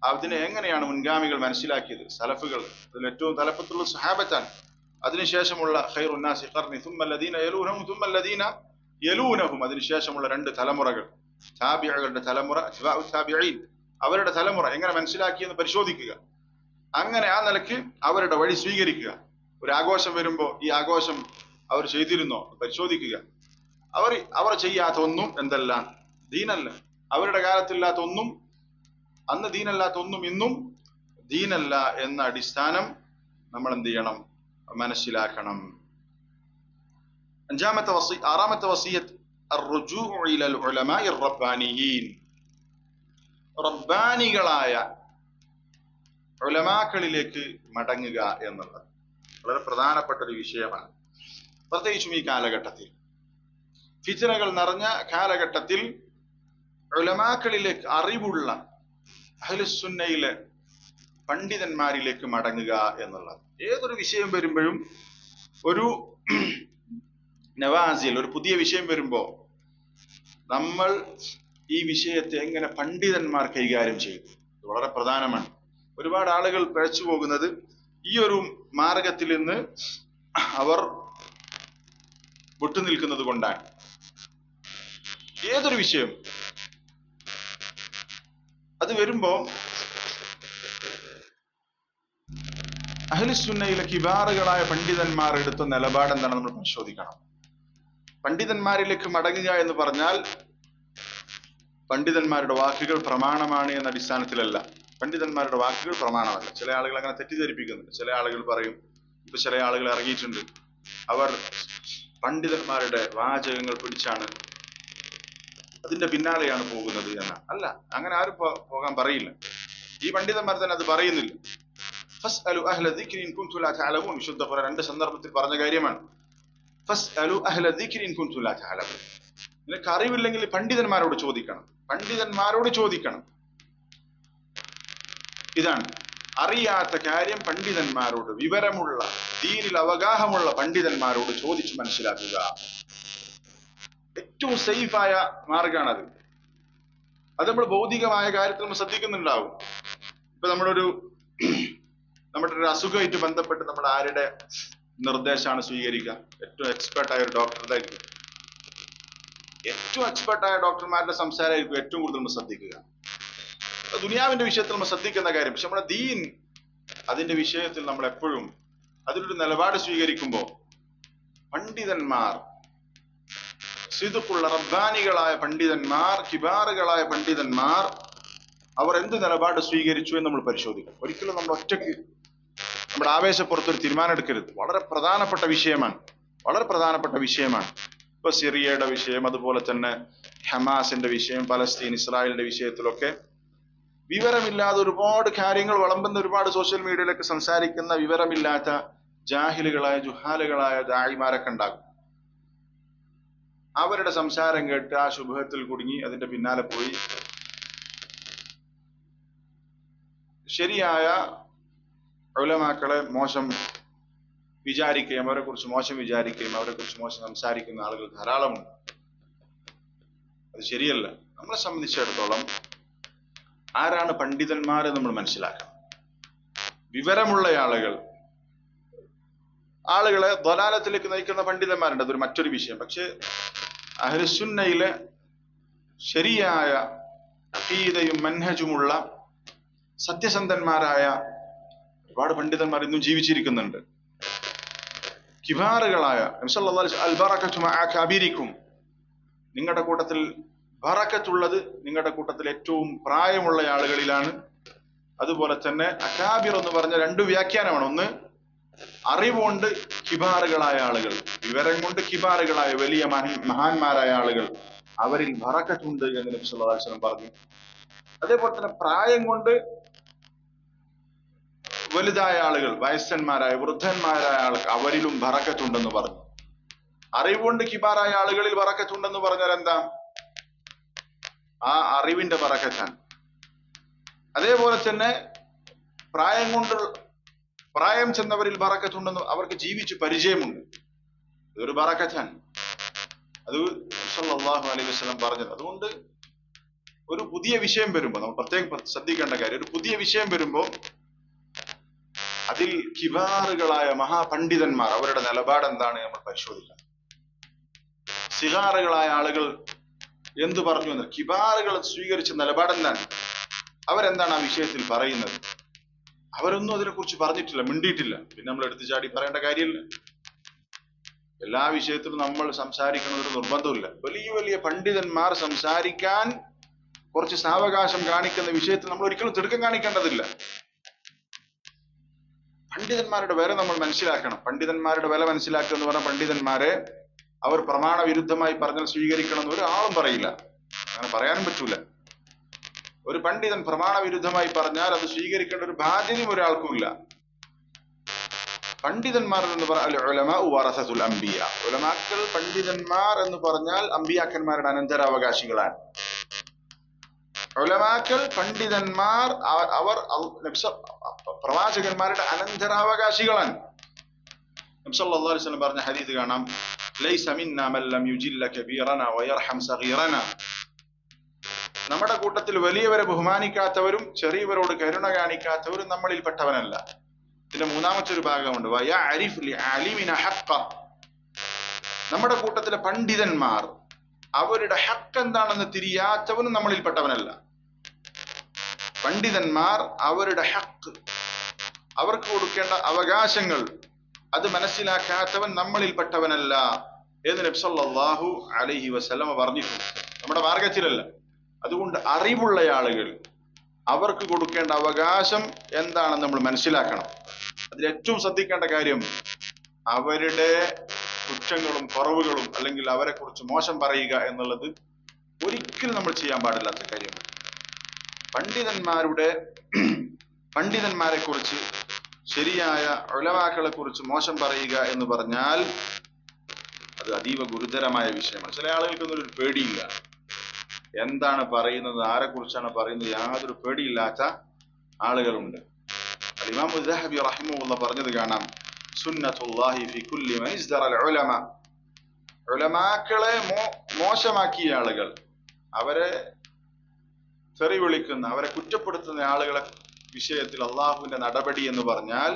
അതിനെ എങ്ങനെയാണ് മുൻഗാമികൾ മനസ്സിലാക്കിയത്? സലഫുകൾ. അതിൽ ഏറ്റവും തലപ്പത്തുള്ള സഹാബത്താണ്. അതിനുശേഷമുള്ള ഖൈറുൻ നാസി ഖർനി സുമ്മ അല്ലദീന യലൂനഹും സുമ്മ അല്ലദീന യലൂനഹും, അതിനുശേഷമുള്ള രണ്ട് തലമുറകൾ, താബിഈകളുടെ തലമുറ, അത്ബാഉ താബിഈൻ, അവരുടെ തലമുറ എങ്ങനെ മനസ്സിലാക്കിയെന്ന് പരിശോധിക്കുക. അങ്ങനെ ആ നിലയ്ക്ക് അവരുടെ വഴി സ്വീകരിക്കുക. ഒരു ആഘോഷം വരുമ്പോ ഈ ആഘോഷം അവർ ചെയ്തിരുന്നോ പരിശോധിക്കുക. അവർ ചെയ്യാത്ത ഒന്നും എന്തല്ല? ദീനല്ല. അവരുടെ കാലത്തില്ലാത്ത ഒന്നും, അന്ന് ദീനല്ലാത്ത ഒന്നും ഇന്നും ദീനല്ല എന്ന അടിസ്ഥാനം നമ്മൾ എന്ത് ചെയ്യണം? മനസ്സിലാക്കണം. ആറാമത്തെ വസിയത്ത് അർറുജൂഉ ഇലൽ ഉലമാഇ റബ്ബാനിയീൻ, റബ്ബാനികളായ ഉലമാക്കളിലേക്ക് മടങ്ങുക എന്നുള്ളത് വളരെ പ്രധാനപ്പെട്ട ഒരു വിഷയമാണ്. പ്രത്യേകിച്ചും ഈ കാലഘട്ടത്തിൽ, ഫിത്നകൾ നിറഞ്ഞ കാലഘട്ടത്തിൽ ഉലമാക്കളിലേക്ക്, അറിവുള്ള അഹ്ലുസുന്നയിലെ പണ്ഡിതന്മാരിലേക്ക് മടങ്ങുക എന്നുള്ളത്. ഏതൊരു വിഷയം വരുമ്പോഴും, ഒരു നവാസിൽ ഒരു പുതിയ വിഷയം വരുമ്പോ നമ്മൾ ഈ വിഷയത്തെ എങ്ങനെ പണ്ഡിതന്മാർ കൈകാര്യം ചെയ്തു, വളരെ പ്രധാനമാണ്. ഒരുപാട് ആളുകൾ പിഴച്ചു പോകുന്നത് ഈ ഒരു മാർഗത്തിൽ നിന്ന് അവർ വിട്ടുനിൽക്കുന്നത് കൊണ്ടാണ്. ഏതൊരു വിഷയം അത് വരുമ്പോ അഹ്ലുസുന്നയിലെ കിബാറുകളായ പണ്ഡിതന്മാർ എടുത്ത നിലപാട് എന്താണ് നമ്മൾ പരിശോധിക്കണം. പണ്ഡിതന്മാരിലേക്ക് മടങ്ങുക എന്ന് പറഞ്ഞാൽ പണ്ഡിതന്മാരുടെ വാക്കുകൾ പ്രമാണമാണ് എന്ന അടിസ്ഥാനത്തിലല്ല. പണ്ഡിതന്മാരുടെ വാക്കുകൾ പ്രമാണമല്ല. ചില ആളുകൾ അങ്ങനെ തെറ്റിദ്ധരിപ്പിക്കുന്നുണ്ട്. ചില ആളുകൾ പറയും, ഇപ്പൊ ചില ആളുകൾ ഇറങ്ങിയിട്ടുണ്ട്, അവർ പണ്ഡിതന്മാരുടെ വാചകങ്ങൾ പിടിച്ചാണ് അതിന്റെ പിന്നാലെയാണ് പോകുന്നത് എന്ന. അല്ല, അങ്ങനെ ആരും പോകാൻ പറയില്ല. ഈ പണ്ഡിതന്മാർ തന്നെ അത് പറയുന്നില്ല. ഫസ്അലു അഹ്ല ദിക്രി ഇൻ കുൻതും ലാ തഅലമൂൻ, വിശുദ്ധ ഖുർആൻ രണ്ട് സന്ദർഭത്തിൽ പറഞ്ഞ കാര്യമാണ്. ഫസ്അലു അഹ്ല ദിക്രി ഇൻ കുൻതും ലാ തഅലമൂൻ, നിനക്ക് അറിവില്ലെങ്കിൽ പണ്ഡിതന്മാരോട് ചോദിക്കണം, പണ്ഡിതന്മാരോട് ചോദിക്കണം. ഇതാണ് അറിയാത്ത കാര്യം പണ്ഡിതന്മാരോട്, വിവരമുള്ള ദീനിൽ അവഗാഹമുള്ള പണ്ഡിതന്മാരോട് ചോദിച്ചു മനസ്സിലാക്കുക. ഏറ്റവും സേഫായ മാർഗമാണത്. അത് നമ്മൾ ഭൗതികമായ കാര്യത്തിൽ നമ്മൾ ശ്രദ്ധിക്കുന്നുണ്ടാവും. ഇപ്പൊ നമ്മുടെ ഒരു അസുഖമായിട്ട് ബന്ധപ്പെട്ട് നമ്മൾ ആരുടെ നിർദ്ദേശമാണ് സ്വീകരിക്കുക? ഏറ്റവും എക്സ്പെർട്ടായ ഒരു ഡോക്ടറുടെ, ഏറ്റവും എക്സ്പെർട്ടായ ഡോക്ടർമാരുടെ സംസാരമായിരിക്കും ഏറ്റവും കൂടുതൽ നമ്മൾ ശ്രദ്ധിക്കുക. ദുനിയാവിന്റെ വിഷയത്തിൽ നമ്മൾ ശ്രദ്ധിക്കുന്ന കാര്യം. പക്ഷെ നമ്മുടെ ദീൻ, അതിന്റെ വിഷയത്തിൽ നമ്മൾ എപ്പോഴും അതിലൊരു നിലപാട് സ്വീകരിക്കുമ്പോൾ പണ്ഡിതന്മാർ, സിദ്ഖുള്ള റബ്ബാനികളായ പണ്ഡിതന്മാർ, കിബാറുകളായ പണ്ഡിതന്മാർ, അവർ എന്ത് നിലപാട് സ്വീകരിച്ചു എന്ന് നമ്മൾ പരിശോധിക്കണം. ഒരിക്കലും നമ്മൾ ഒറ്റയ്ക്ക് നമ്മുടെ ആവേശപ്പുറത്തൊരു തീരുമാനം എടുക്കരുത്. വളരെ പ്രധാനപ്പെട്ട വിഷയമാണ്, വളരെ പ്രധാനപ്പെട്ട വിഷയമാണ്. ഇപ്പൊ സിറിയയുടെ വിഷയം, അതുപോലെ തന്നെ ഹമാസിന്റെ വിഷയം, പലസ്തീൻ ഇസ്രായേലിന്റെ വിഷയത്തിലൊക്കെ വിവരമില്ലാതെ ഒരുപാട് കാര്യങ്ങൾ വിളമ്പുന്ന, ഒരുപാട് സോഷ്യൽ മീഡിയയിലൊക്കെ സംസാരിക്കുന്ന വിവരമില്ലാത്ത ജാഹിലുകളായ, ജുഹാലുകളായ ദായിമാരൊക്കെ ഉണ്ടാകും. അവരുടെ സംസാരം കേട്ട് ആ ശുഭത്തിൽ കുടുങ്ങി അതിന്റെ പിന്നാലെ പോയി ശരിയായ ഉലമാക്കളെ മോശം വിചാരിക്കുകയും, അവരെ കുറിച്ച് മോശം വിചാരിക്കുകയും, അവരെ കുറിച്ച് മോശം സംസാരിക്കുന്ന ആളുകൾ ധാരാളമുണ്ട്. അത് ശരിയല്ല. നമ്മളെ സംബന്ധിച്ചിടത്തോളം ആരാണ് പണ്ഡിതന്മാർ നമ്മൾ മനസ്സിലാക്കണം. വിവരമുള്ള ആളുകളെ ദ്വലാലത്തിലേക്ക് നയിക്കുന്ന പണ്ഡിതന്മാരുണ്ട്, അതൊരു മറ്റൊരു വിഷയം. പക്ഷെ അഹ്ലുസുന്നയിലെ ശരിയായ അഖീദയും മൻഹജുമുള്ള സത്യസന്ധന്മാരായ ഒരുപാട് പണ്ഡിതന്മാർ ഇന്നും ജീവിച്ചിരിക്കുന്നുണ്ട്. കിബാറുകളായ നിങ്ങളുടെ കൂട്ടത്തിൽ ബറക്കത്തുള്ളത് നിങ്ങളുടെ കൂട്ടത്തിൽ ഏറ്റവും പ്രായമുള്ള ആളുകളിലാണ്. അതുപോലെ തന്നെ അകാബിർ എന്ന് പറഞ്ഞ രണ്ട് വ്യാഖ്യാനമാണ്. ഒന്ന്, അറിവുകൊണ്ട് കിബാറുകളായ ആളുകൾ, വിവരം കൊണ്ട് കിബാറുകളായ വലിയ മഹാന്മാരായ ആളുകൾ, അവരിൽ ബറക്കത്തുണ്ട് എന്ന് നബി സല്ലല്ലാഹു അലൈഹി വസല്ലം പറഞ്ഞു. അതേപോലെ തന്നെ പ്രായം കൊണ്ട് വലുതായ ആളുകൾ, വയസ്സന്മാരായ വൃദ്ധന്മാരായ ആളുകൾ, അവരിലും ബറക്കത്തുണ്ടെന്ന് പറഞ്ഞു. അറിവുകൊണ്ട് കിബാറായ ആളുകളിൽ ബറക്കത്തുണ്ടെന്ന് പറഞ്ഞാൽ എന്താ? ആ അറിവിന്റെ ബറക്കത്താണ്. അതേപോലെ തന്നെ പ്രായം ചെന്നവരിൽ ബറക്കത്തുണ്ടെന്ന്, അവർക്ക് ജീവിച്ചു പരിചയമുണ്ട്, ഇതൊരു ബറക്കത്താണ്. അത് സല്ലല്ലാഹു അലൈഹി വസല്ലം പറഞ്ഞത്. അതുകൊണ്ട് ഒരു പുതിയ വിഷയം വരുമ്പോൾ നമ്മൾ പ്രത്യേകം ശ്രദ്ധിക്കേണ്ട കാര്യം, ഒരു പുതിയ വിഷയം വരുമ്പോൾ അതിൽ കിബാറുകളായ മഹാപണ്ഡിതന്മാർ അവരുടെ നിലപാട് എന്താണ് നമ്മൾ പരിശോധിക്കണം. സിഗാറുകളായ ആളുകൾ എന്തു പറഞ്ഞു എന്ന്, കിബാറുകൾ സ്വീകരിച്ച നിലപാടെന്താണ്, അവരെന്താണ് ആ വിഷയത്തിൽ പറയുന്നത്? അവരൊന്നും അതിനെക്കുറിച്ച് പറഞ്ഞിട്ടില്ല, മിണ്ടിയിട്ടില്ല. പിന്നെ നമ്മൾ എടുത്തു ചാടി പറയേണ്ട കാര്യമില്ല. എല്ലാ വിഷയത്തിലും നമ്മൾ സംസാരിക്കണമെന്നൊരു നിർബന്ധമില്ല. വലിയ വലിയ പണ്ഡിതന്മാർ സംസാരിക്കാൻ കുറച്ച് സാവകാശം കാണിക്കുന്ന വിഷയത്തിൽ നമ്മൾ ഒരിക്കലും തിടുക്കം കാണിക്കേണ്ടതില്ല. പണ്ഡിതന്മാരുടെ വില നമ്മൾ മനസ്സിലാക്കണം. പണ്ഡിതന്മാരുടെ വില മനസ്സിലാക്കുക എന്ന് പറഞ്ഞാൽ പണ്ഡിതന്മാരെ അവർ പ്രമാണ വിരുദ്ധമായി പറഞ്ഞാൽ സ്വീകരിക്കണം എന്ന് ഒരാളും പറയില്ല. അങ്ങനെ പറയാനും പറ്റൂല. ഒരു പണ്ഡിതൻ പ്രമാണ വിരുദ്ധമായി പറഞ്ഞാൽ അത് സ്വീകരിക്കേണ്ട ഒരു ബാധ്യതയും ഒരാൾക്കും ഇല്ല. പണ്ഡിതന്മാർ എന്ന് പറഞ്ഞാൽ ഉലമാക്കൾ, പണ്ഡിതന്മാർ എന്ന് പറഞ്ഞാൽ അമ്പിയാക്കന്മാരുടെ അനന്തരാവകാശികളാണ്. ഉലമാക്കൾ, പണ്ഡിതന്മാർ അവർ പ്രവാചകന്മാരുടെ അനന്തരാവകാശികളാണ്. നബി സല്ലല്ലാഹു അലൈഹി വസല്ലം പറഞ്ഞ ഹദീസ് കാണാം, ലൈസ മിന്നാ മൻ ലം യുജില്ല കബീറനാ വയർഹം സഗീറനാ. നമ്മുടെ കൂട്ടത്തിൽ വലിയവരെ ബഹുമാനിക്കാത്തവരും ചെറിയവരോട് കരുണ കാണിക്കാത്തവരും നമ്മളിൽപ്പെട്ടവനല്ല. ഇതിന്റെ മൂന്നാമത്തെ ഒരു ഭാഗമുണ്ട്, വയഅരിഫ് ലിഅലിമിന ഹഖ്ഖ. നമ്മുടെ കൂട്ടത്തിലെ പണ്ഡിതന്മാർ അവരുടെ ഹക്ക് എന്താണെന്ന് തിരിയാത്തവനും നമ്മളിൽപ്പെട്ടവനല്ല. പണ്ഡിതന്മാർ അവരുടെ ഹക്ക്, അവർക്ക് കൊടുക്കേണ്ട അവകാശങ്ങൾ അത് മനസ്സിലാക്കാത്തവൻ നമ്മളിൽപ്പെട്ടവനല്ല എന്ന് നബി സല്ലല്ലാഹു അലൈഹി വസല്ലം പറഞ്ഞിട്ടുണ്ട്. നമ്മുടെ മാർഗത്തിലല്ല. അതുകൊണ്ട് അറിവുള്ള ആളുകൾ അവർക്ക് കൊടുക്കേണ്ട അവകാശം എന്താണെന്ന് നമ്മൾ മനസ്സിലാക്കണം. അതിൽ ഏറ്റവും ശ്രദ്ധിക്കേണ്ട കാര്യം അവരുടെ കുറ്റങ്ങളും കുറവുകളും അല്ലെങ്കിൽ അവരെ കുറിച്ച് മോശം പറയുക എന്നുള്ളത് ഒരിക്കലും നമ്മൾ ചെയ്യാൻ പാടില്ലാത്ത കാര്യമാണ്. പണ്ഡിതന്മാരെ കുറിച്ച്, ശരിയായ ഉലമാക്കളെ കുറിച്ച് മോശം പറയുക എന്ന് പറഞ്ഞാൽ അത് അതീവ ഗുരുതരമായ വിഷയമാണ്. ചില ആളുകൾക്കൊന്നും ഒരു പേടിയില്ല. എന്താണ് പറയുന്നത്, ആരെ കുറിച്ചാണ് പറയുന്നത്, യാതൊരു പേടിയില്ലാത്ത ആളുകളുണ്ട്. ഇമാം ദഹബി റഹിമഹുല്ലാഹ് പറഞ്ഞത് കാണാം, സുന്നത്തുല്ലാഹി ഫി കുല്ലി മൻ ഇസ്ദറൽ ഉലമ. ഉലമാക്കളെ മോശമാക്കിയ ആളുകൾ, അവരെ തെറി വിളിക്കുന്ന, അവരെ കുറ്റപ്പെടുത്തുന്ന ആളുകളെ വിഷയത്തിൽ അള്ളാഹുവിന്റെ നടപടി എന്ന് പറഞ്ഞാൽ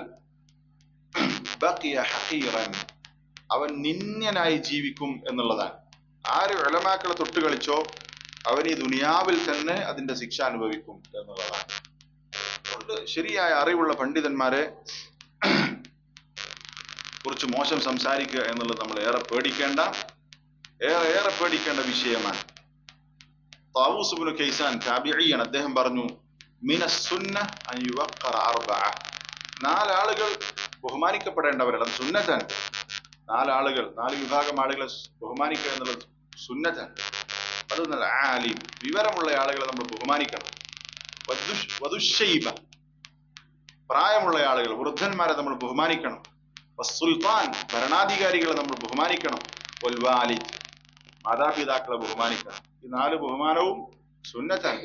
ബഖിയ ഹഖീറൻ, അവൻ നിന്ദ്യനായി ജീവിക്കും എന്നുള്ളതാണ്. ആര് ഉലമാക്കളെ തൊട്ടുകളിച്ചോ അവൻ ഈ ദുനിയാവിൽ തന്നെ അതിന്റെ ശിക്ഷ അനുഭവിക്കും എന്നുള്ളതാണ്. അതുകൊണ്ട് ശരിയായ അറിവുള്ള പണ്ഡിതന്മാരെ കുറിച്ച് മോശം സംസാരിക്കുക എന്നുള്ളത് നമ്മൾ ഏറെ പേടിക്കേണ്ട വിഷയമാണ്. താവൂസ് ഇബ്നു കൈസാൻ താബിഈയാണ്. അദ്ദേഹം പറഞ്ഞു, മിനസ് സുന്ന അൻ യുവഖറ അർബഅ. 4 ആളുകൾ ബഹുമാനിക്കപ്പെടേണ്ടവരാണ്. അത് സുന്നത്താണ്. 4 വിഭാഗം ആളുകളെ ബഹുമാനിക്കുക എന്നുള്ളത് സുന്നത്താണ്. അതൊന്നല്ല, ആലിം, വിവരമുള്ള ആളുകളെ നമ്മൾ ബഹുമാനിക്കണം. വദുശൈബ, പ്രായമുള്ള ആളുകൾ, വൃദ്ധന്മാരെ നമ്മൾ ബഹുമാനിക്കണം. വസ്സുൽത്താൻ, ഭരണാധികാരികളെ നമ്മൾ ബഹുമാനിക്കണം. വൽവാലിദ്, മാതാപിതാക്കളെ ബഹുമാനിക്കണം. ഈ 4 ബഹുമാനവും സുന്നത്താണ്,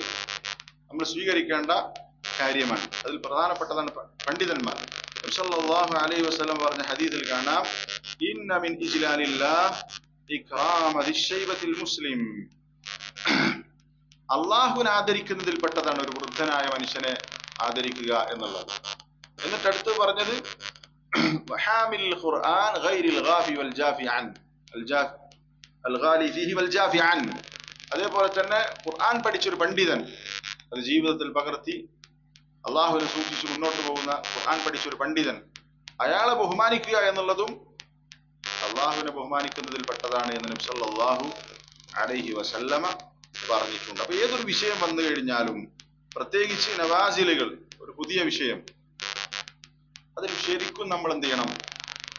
നമ്മൾ സ്വീകരിക്കേണ്ട കാര്യമാണ്. അതിൽ പ്രധാനപ്പെട്ടതാണ് പണ്ഡിതന്മാർ. നബി സല്ലല്ലാഹു അലൈഹി വസല്ലം പറഞ്ഞ ഹദീസിൽ കാണാം, ഇന്ന മിൻ ഇജ്ലാലില്ലാഹ് ഇക്റാമ ദിശ്ശൈബത്തിൽ മുസ്ലിം. അള്ളാഹുവിനെ ആദരിക്കുന്നതിൽപ്പെട്ടതാണ് ഒരു വൃദ്ധനായ മനുഷ്യനെ ആദരിക്കുക എന്നുള്ളത്. എന്നിട്ട് അടുത്ത് പറഞ്ഞത് വഹാമിൽ ഖുർആൻ ഗൈരിൽ ഗാഫി വൽ ജാഫി അൻ അൽ ഗാലി ഫീഹി വൽ ജാഫി അൻ. അതേപോലെ തന്നെ ഖുർആൻ പഠിച്ചൊരു പണ്ഡിതൻ അത് ജീവിതത്തിൽ പകർത്തി അള്ളാഹുവിനെ സൂക്ഷിച്ച് മുന്നോട്ട് പോകുന്ന ഖുർആൻ പഠിച്ചൊരു പണ്ഡിതൻ, അയാളെ ബഹുമാനിക്കുക എന്നുള്ളതും അള്ളാഹുവിനെ ബഹുമാനിക്കുന്നതിൽ പെട്ടതാണ് എന്ന് നബി സല്ലല്ലാഹു അലൈഹി വസല്ലമ പറഞ്ഞിട്ടുണ്ട്. അപ്പൊ ഏതൊരു വിഷയം വന്നു കഴിഞ്ഞാലും, പ്രത്യേകിച്ച് നവാസിലുകൾ, ഒരു പുതിയ വിഷയം, അതിൽ ശരിക്കും നമ്മൾ എന്ത് ചെയ്യണം,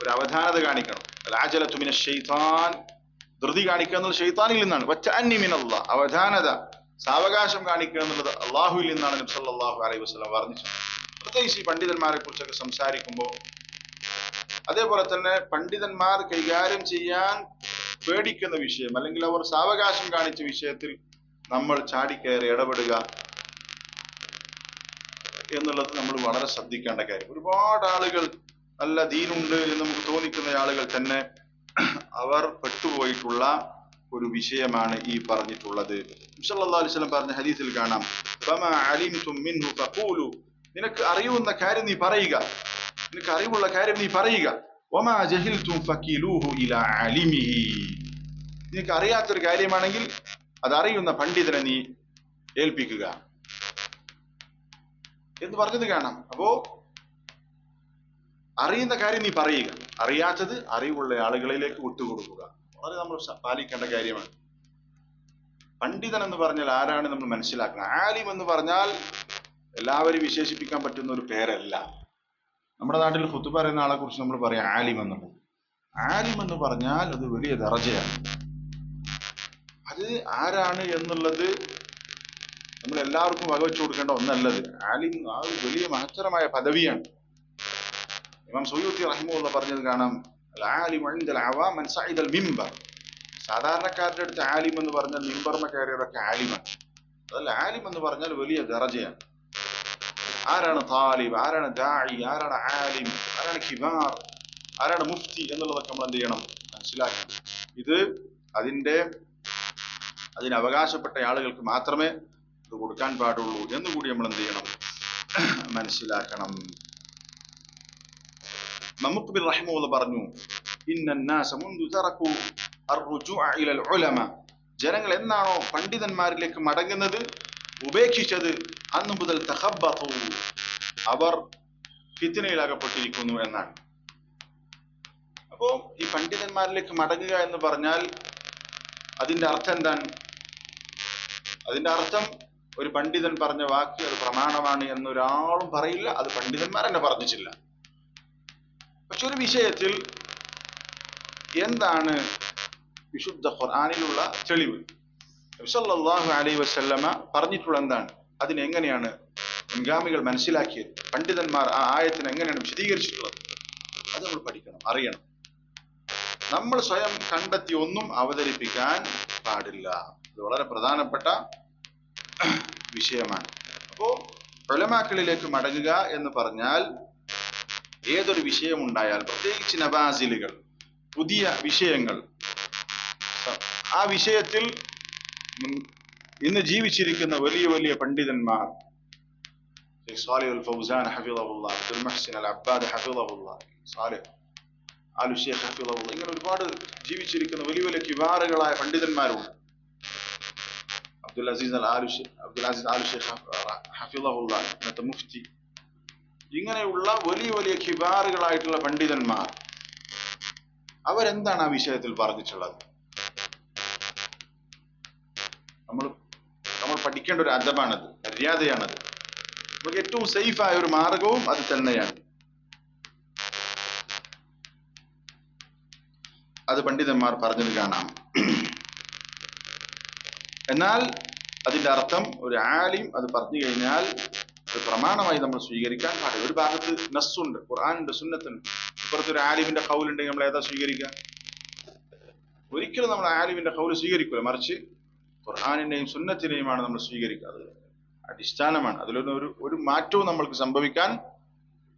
ഒരു അവധാനത കാണിക്കണം. അൽഅജലതു മിനശ് ശൈത്താൻ, ധൃതി കാണിക്കുക എന്നുള്ളത് ശൈത്താനിൽ നിന്നാണ്. വതഅന്നി മിനല്ലാഹ്, അവധാനത, സാവകാശം കാണിക്കുക എന്നുള്ളത് അള്ളാഹുവിൽ നിന്നാണ് നബി സല്ലല്ലാഹു അലൈഹി വസല്ലം പറഞ്ഞിട്ടുണ്ട്. പ്രത്യേകിച്ച് ഈ പണ്ഡിതന്മാരെ കുറിച്ചൊക്കെ സംസാരിക്കുമ്പോൾ, അതേപോലെ തന്നെ പണ്ഡിതന്മാർ കൈകാര്യം ചെയ്യാൻ പേടിക്കുന്ന വിഷയം അല്ലെങ്കിൽ അവർ സാവകാശം കാണിച്ച വിഷയത്തിൽ നമ്മൾ ചാടിക്കയറി ഇടപെടുക എന്നുള്ളത് നമ്മൾ വളരെ ശ്രദ്ധിക്കേണ്ട കാര്യം. ഒരുപാട് ആളുകൾ നല്ല ദീനുണ്ട് എന്ന് നമുക്ക് തോന്നിക്കുന്ന ആളുകൾ തന്നെ അവർ പെട്ടുപോയിട്ടുള്ള ഒരു വിഷയമാണ് ഈ പറഞ്ഞിട്ടുള്ളത്. നബി സല്ലല്ലാഹു അലൈഹി വസല്ലം പറഞ്ഞ ഹദീസിൽ കാണാം, ഫമാ അലിംതും മിൻഹു ഫഖൂലു. നിനക്ക് അറിയുന്ന കാര്യം നീ പറയുക, നിനക്ക് അറിവുള്ള കാര്യം നീ പറയുക. വമാ ജഹിൽതും ഫകിലൂഹു ഇലാ അലിമിഹി. നിനക്ക് അറിയാത്തൊരു കാര്യമാണെങ്കിൽ അത് അറിയുന്ന പണ്ഡിതനെ നീ ഏൽപ്പിക്കുക എന്ന് പറഞ്ഞത് കാണാം. അപ്പോ അറിയുന്ന കാര്യം നീ പറയുക, അറിയാത്തത് അറിവുള്ള ആളുകളിലേക്ക് വിട്ടുകൊടുക്കുക. വളരെ നമ്മൾ പാലിക്കേണ്ട കാര്യമാണ്. പണ്ഡിതൻ എന്ന് പറഞ്ഞാൽ ആരാണ് നമ്മൾ മനസ്സിലാക്കണം. ആലിം എന്ന് പറഞ്ഞാൽ എല്ലാവരും വിശേഷിപ്പിക്കാൻ പറ്റുന്ന ഒരു പേരല്ല. നമ്മുടെ നാട്ടിൽ ഖുതുബ പറയുന്ന ആളെ കുറിച്ച് നമ്മൾ പറയാം ആലിം എന്നുള്ളത്. ആലിം എന്ന് പറഞ്ഞാൽ അത് വലിയ ദറജയാണ്. അത് ആരാണ് എന്നുള്ളത് നമ്മൾ എല്ലാവർക്കും വകവെച്ചു കൊടുക്കേണ്ട ഒന്നല്ലത്. ആലിം ആ ഒരു വലിയ മഹത്തരമായ പദവിയാണ്. ഇമാം സുയൂത്തി റഹിമഹുല്ലാഹ് പറഞ്ഞത് കാണാം, സാധാരണക്കാരുടെ അടുത്ത് ആലിം എന്ന് പറഞ്ഞാൽ മിമ്പർമ കയറിയവരൊക്കെ ആലിമാണ്. അതല്ല, ആലിം എന്ന് പറഞ്ഞാൽ വലിയ ദറജയാണ്. ആരാണ് താലിബ്, ആരാണ് ദാഇ, ആരാണ് ആലിം, ആരാണ് കിബാർ, ആരാണ് മുഫ്തി എന്നുള്ളതൊക്കെ നമ്മൾ എന്ത് ചെയ്യണം, മനസ്സിലാക്കണം. ഇത് അതിന് അവകാശപ്പെട്ട ആളുകൾക്ക് മാത്രമേ ഇത് കൊടുക്കാൻ പാടുള്ളൂ എന്നുകൂടി നമ്മൾ എന്ത് ചെയ്യണം, മനസ്സിലാക്കണം. മുഖ്ബിൽ റഹിമഹുല്ലാഹ് പറഞ്ഞു, ഇന്നന്നാസ മുൻദു തറകു അർറുജൂഅ ഇലൽ ഉലമ, ജനങ്ങൾ എന്നാണോ പണ്ഡിതന്മാരിലേക്ക് മടങ്ങുന്നത്, ഉപേക്ഷിച്ചത്, അന്നു മുതൽ തഖബ്ബതു, അവർ ഫിത്നയിലകപ്പെട്ടിരിക്കുന്നു എന്നാണ്. അപ്പോ ഈ പണ്ഡിതന്മാരിലേക്ക് മടങ്ങുക എന്ന് പറഞ്ഞാൽ അതിന്റെ അർത്ഥം എന്താണ്? അതിന്റെ അർത്ഥം ഒരു പണ്ഡിതൻ പറഞ്ഞ വാക്ക് അത് പ്രമാണമാണ് എന്നൊരാളും പറയില്ല, അത് പണ്ഡിതന്മാർ എന്നെ പറഞ്ഞിട്ടില്ല. പക്ഷെ ഒരു വിഷയത്തിൽ എന്താണ് വിശുദ്ധ ഖുർആനിലുള്ള തെളിവ്, നബി സല്ലല്ലാഹു അലൈഹി വസല്ലമ പറഞ്ഞിട്ടുള്ള എന്താണ്, അതിനെങ്ങനെയാണ് മുൻഗാമികൾ മനസ്സിലാക്കിയത്, പണ്ഡിതന്മാർ ആ ആയത്തിനെ എങ്ങനെയാണ് വിശദീകരിച്ചിട്ടുള്ളത്, അത് നമ്മൾ പഠിക്കണം, അറിയണം. നമ്മൾ സ്വയം കണ്ടെത്തി ഒന്നും അവതരിപ്പിക്കാൻ പാടില്ല. ഇത് വളരെ പ്രധാനപ്പെട്ട വിഷയമാണ്. അപ്പോ ഉലമാക്കളിലേക്ക് മടങ്ങുക എന്ന് പറഞ്ഞാൽ ഏതൊരു വിഷയം ഉണ്ടായാൽ, പ്രത്യേകിച്ച് നവാസിലുകൾ, പുതിയ വിഷയങ്ങൾ, ആ വിഷയത്തിൽ ഇന്ന് ജീവിച്ചിരിക്കുന്ന വലിയ വലിയ പണ്ഡിതന്മാർ, സാലിഹ് അൽ ഫൗസാൻ ഹഫിളഹുല്ലാഹ്, അബ്ദുൽ മുഹ്സിൻ അൽ അബ്ബാദ് ഹഫിളഹുല്ലാഹ്, സാലിഹ് ആലു ശൈഖ് ഹഫിളഹുല്ലാഹ്, ഇങ്ങനെ ഒരുപാട് ജീവിച്ചിരിക്കുന്ന വലിയ വലിയ കിബാറുകളായ പണ്ഡിതന്മാരുണ്ട്. അബ്ദുൽ അസീസ് ആലു ശൈഖ് ഹഫിളഹുല്ലാഹ്, ഇന്നത്തെ മുഫ്തി, ഇങ്ങനെയുള്ള വലിയ വലിയ കിബാറുകളായിട്ടുള്ള പണ്ഡിതന്മാർ, അവരെന്താണ് ആ വിഷയത്തിൽ പറഞ്ഞിട്ടുള്ളത്? നമ്മൾ പഠിക്കേണ്ട ഒരു അദബാണത്, മര്യാദയാണത്. നമുക്ക് ഏറ്റവും സേഫായ ഒരു മാർഗവും അത് തന്നെയാണ്. അത് പണ്ഡിതന്മാർ പറഞ്ഞത് കാണാം. എന്നാൽ അതിന്റെ അർത്ഥം ഒരു ആലിം അത് പറഞ്ഞു കഴിഞ്ഞാൽ അത് പ്രമാണമായി നമ്മൾ സ്വീകരിക്കാൻ പാടില്ല. ഒരു ഭാഗത്ത് നസ്സുണ്ട്, ഖുർആനുണ്ട്, സുന്നത്തുണ്ട്, ഇപ്പുറത്തൊരു ആലിമിന്റെ ഖൗലുണ്ടെങ്കിൽ നമ്മൾ ഏതാ സ്വീകരിക്കുക? ഒരിക്കലും നമ്മൾ ആലിമിന്റെ ഖൗല് സ്വീകരിക്കില്ല, മറിച്ച് ഖുർആനിന്റെയും സുന്നത്തിനെയുമാണ് നമ്മൾ സ്വീകരിക്കുക. അത് അടിസ്ഥാനമാണ്, അതിലൊന്നും ഒരു മാറ്റവും നമ്മൾക്ക് സംഭവിക്കാൻ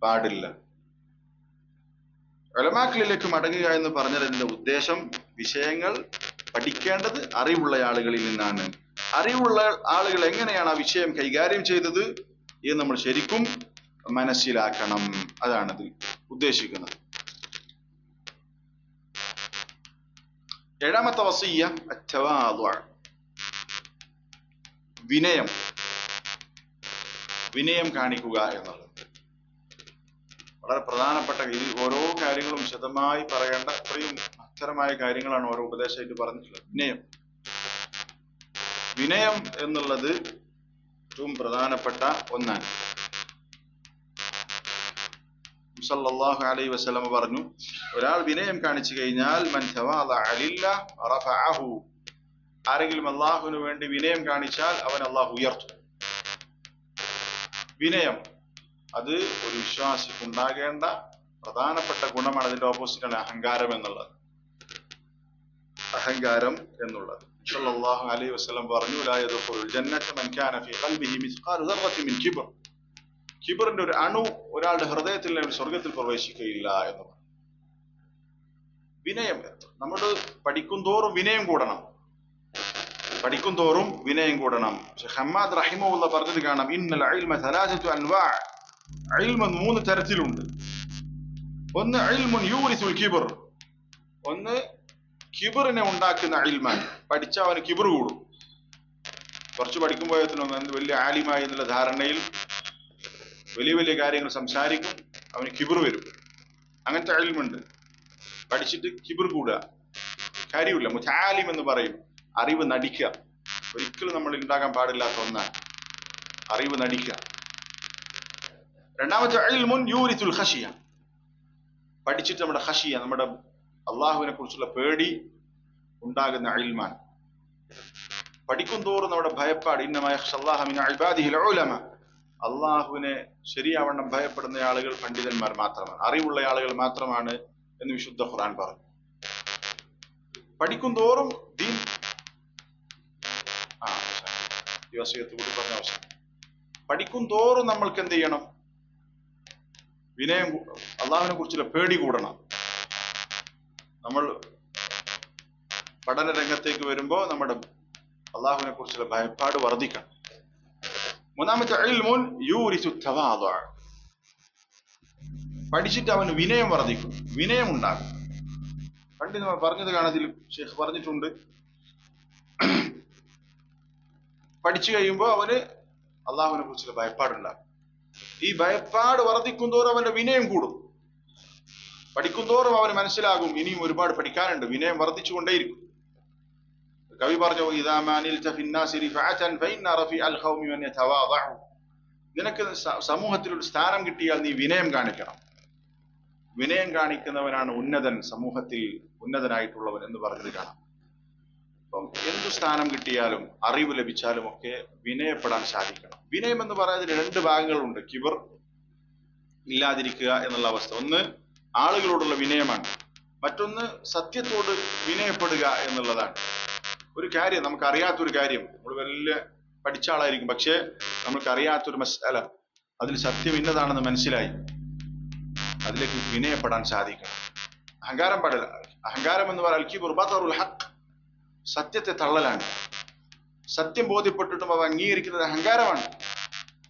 പാടില്ല. ഉലമാക്കളിലേക്ക് മടങ്ങുക എന്ന് പറഞ്ഞതിന്റെ ഉദ്ദേശം, വിഷയങ്ങൾ പഠിക്കേണ്ടത് അറിവുള്ള ആളുകളിൽ നിന്നാണ്. അറിവുള്ള ആളുകൾ എങ്ങനെയാണ് ആ വിഷയം കൈകാര്യം ചെയ്തത് എന്ന് നമ്മൾ ശരിക്കും മനസ്സിലാക്കണം. അതാണ് ഇത് ഉദ്ദേശിക്കുന്നത്. ഏഴാമത്തെ വസിയ്യ അത്തവാദുഅ, വിനയം കാണിക്കുക എന്നുള്ളത് വളരെ പ്രധാനപ്പെട്ട. ഇത് ഓരോ കാര്യങ്ങളും വിശദമായി പറയേണ്ട അത്രയും മഹത്തരമായ കാര്യങ്ങളാണ് ഓരോ ഉപദേശമായിട്ട് പറഞ്ഞിട്ടുള്ളത്. വിനയം എന്നുള്ളത് ഏറ്റവും പ്രധാനപ്പെട്ട ഒന്നാണ്. സല്ലല്ലാഹു അലൈഹി വസല്ലം പറഞ്ഞു, ഒരാൾ വിനയം കാണിച്ചു കഴിഞ്ഞാൽ മൻ തവാദഅ ലില്ലാഹ് റഫഅഹു, ആരെങ്കിലും അല്ലാഹുവിന് വേണ്ടി വിനയം കാണിച്ചാൽ അവൻ അല്ലാഹു ഉയർത്തും. വിനയം അത് ഒരു വിശ്വാസിക്ക് ഉണ്ടാകേണ്ട പ്രധാനപ്പെട്ട ഗുണമാണ്. അതിന്റെ ഓപ്പോസിറ്റാണ് അഹങ്കാരം എന്നുള്ളത്. സല്ലല്ലാഹു അലൈഹി വസല്ലം പറഞ്ഞു, ലാ യദ്ഖുലുൽ ജന്നത മൻ കാന ഫീ ഖൽബിഹി മിസ്ഖാലു ദർറത്തിൻ മിൻ കിബ്ർ, കിബ്റിന്റെ ഒരു അണു ഒരാളുടെ ഹൃദയത്തിൽ സ്വർഗത്തിൽ പ്രവേശിക്കുകയില്ല എന്ന് പറഞ്ഞു. വിനയം നമ്മൾ പഠിക്കും തോറും വിനയം കൂടണം. ഹമ്മാദ് റഹിമഹുല്ലാഹ് പറഞ്ഞത് കാണാം, ഇന്നൽ ഇൽമ സലാസത്തു അൻവാ, ഇൽമ 3 തരത്തിലുണ്ട്. ഒന്ന് ഇൽമുൻ യൂരിസുൽ കിബ്ർ, ഒന്ന് കിബറിനെ ഉണ്ടാക്കുന്ന ഇൽമാണ്. പഠിച്ച അവന് കിബർ കൂടും. കുറച്ച് പഠിക്കുമ്പോഴത്തേനും വലിയ ആലിമായി എന്നുള്ള ധാരണയിൽ വലിയ വലിയ കാര്യങ്ങൾ സംസാരിക്കും, അവന് കിബർ വരും. അങ്ങനത്തെ ഇൽമുണ്ട്. പഠിച്ചിട്ട് കിബർ കൂടുക കാര്യമില്ല. മുതആലിം എന്ന് പറയും, അറിവ് നടിക്കുക. ഒരിക്കലും നമ്മൾ ഉണ്ടാകാൻ പാടില്ലാത്ത ഒന്നാണ് അറിവ് നടിക്കുക. രണ്ടാമത്തെ ഇൽമുൻ യൂരിസുൽ ഖശിയ, പഠിച്ചിട്ട് നമ്മുടെ ഖശിയ, നമ്മുടെ അള്ളാഹുവിനെ കുറിച്ചുള്ള പേടി ഉണ്ടാകുന്ന ഇൽമാണ്. പഠിക്കും തോറും നമ്മുടെ ഭയപ്പാട്, ഇന്നമാ യഖ്ശല്ലാഹ മിൻ ഇബാദിഹിൽ ഉലമ, അള്ളാഹുവിനെ ശരിയാവണ്ണം ഭയപ്പെടുന്ന ആളുകൾ പണ്ഡിതന്മാർ മാത്രമാണ്, അറിവുള്ള ആളുകൾ മാത്രമാണ് എന്ന് വിശുദ്ധ ഖുർആൻ പറഞ്ഞു. പഠിക്കും തോറും ദീൻ ഈ വസിയത്ത് കൂടി പറഞ്ഞ അവസാനം, പഠിക്കും തോറും നമ്മൾക്ക് എന്ത് ചെയ്യണം? വിനയം, അള്ളാഹുവിനെ കുറിച്ചുള്ള പേടി കൂടണം. നമ്മൾ പഠന രംഗത്തേക്ക് വരുമ്പോൾ നമ്മുടെ അള്ളാഹുവിനെ കുറിച്ചുള്ള ഭയപ്പാട് വർദ്ധിക്കണം. മൂന്നാമത്തെ ഇൽമുൻ യൂരിസു തവാദുഅ, പഠിച്ചിട്ട് അവന് വിനയം വർദ്ധിക്കും, വിനയം ഉണ്ടാകും. പണ്ട് നമ്മൾ പറഞ്ഞത് കാണതിൽ ഷെയ്ഖ് പറഞ്ഞിട്ടുണ്ട്, പഠിച്ചു കഴിയുമ്പോൾ അവന് അള്ളാഹുവിനെ കുറിച്ചുള്ള ഭയപ്പാടുണ്ടാകും. ഈ ഭയപ്പാട് വർദ്ധിക്കും തോറും അവന്റെ വിനയം കൂടും. പഠിക്കും തോറും അവന് മനസ്സിലാകും ഇനിയും ഒരുപാട് പഠിക്കാനുണ്ട്, വിനയം വർദ്ധിച്ചുകൊണ്ടേയിരിക്കും. കവി പറഞ്ഞു, നിനക്ക് സമൂഹത്തിൽ ഒരു സ്ഥാനം കിട്ടിയാൽ നീ വിനയം കാണിക്കണം. വിനയം കാണിക്കുന്നവനാണ് ഉന്നതൻ, സമൂഹത്തിൽ ഉന്നതനായിട്ടുള്ളവൻ എന്ന് പറഞ്ഞത് കാണാം. അപ്പം എന്തു സ്ഥാനം കിട്ടിയാലും അറിവ് ലഭിച്ചാലും ഒക്കെ വിനയപ്പെടാൻ സാധിക്കണം. വിനയം എന്ന് പറയുന്നതിന് രണ്ട് ഭാഗങ്ങളുണ്ട്. കിബർ, ഇല്ലാതിരിക്കുക എന്നുള്ള അവസ്ഥ. ഒന്ന് ആളുകളോടുള്ള വിനയമാണ്, മറ്റൊന്ന് സത്യത്തോട് വിനയപ്പെടുക എന്നുള്ളതാണ്. ഒരു കാര്യം, നമുക്കറിയാത്തൊരു കാര്യം, നമ്മൾ വലിയ പഠിച്ച ആളായിരിക്കും, പക്ഷേ നമുക്കറിയാത്തൊരു മസ്അല, അതിൽ സത്യം ഇന്നതാണെന്ന് മനസ്സിലായി, അതിലേക്ക് വിനയപ്പെടാൻ സാധിക്കണം. അഹങ്കാരം പാടില്ല. അഹങ്കാരം എന്ന് പറഞ്ഞാൽ കിബ്ർ ബതറുൽ ഹഖ്, സത്യത്തെ തള്ളലാണ്. സത്യം ബോധ്യപ്പെട്ടിട്ടും അവ അംഗീകരിക്കുന്നത് അഹങ്കാരമാണ്.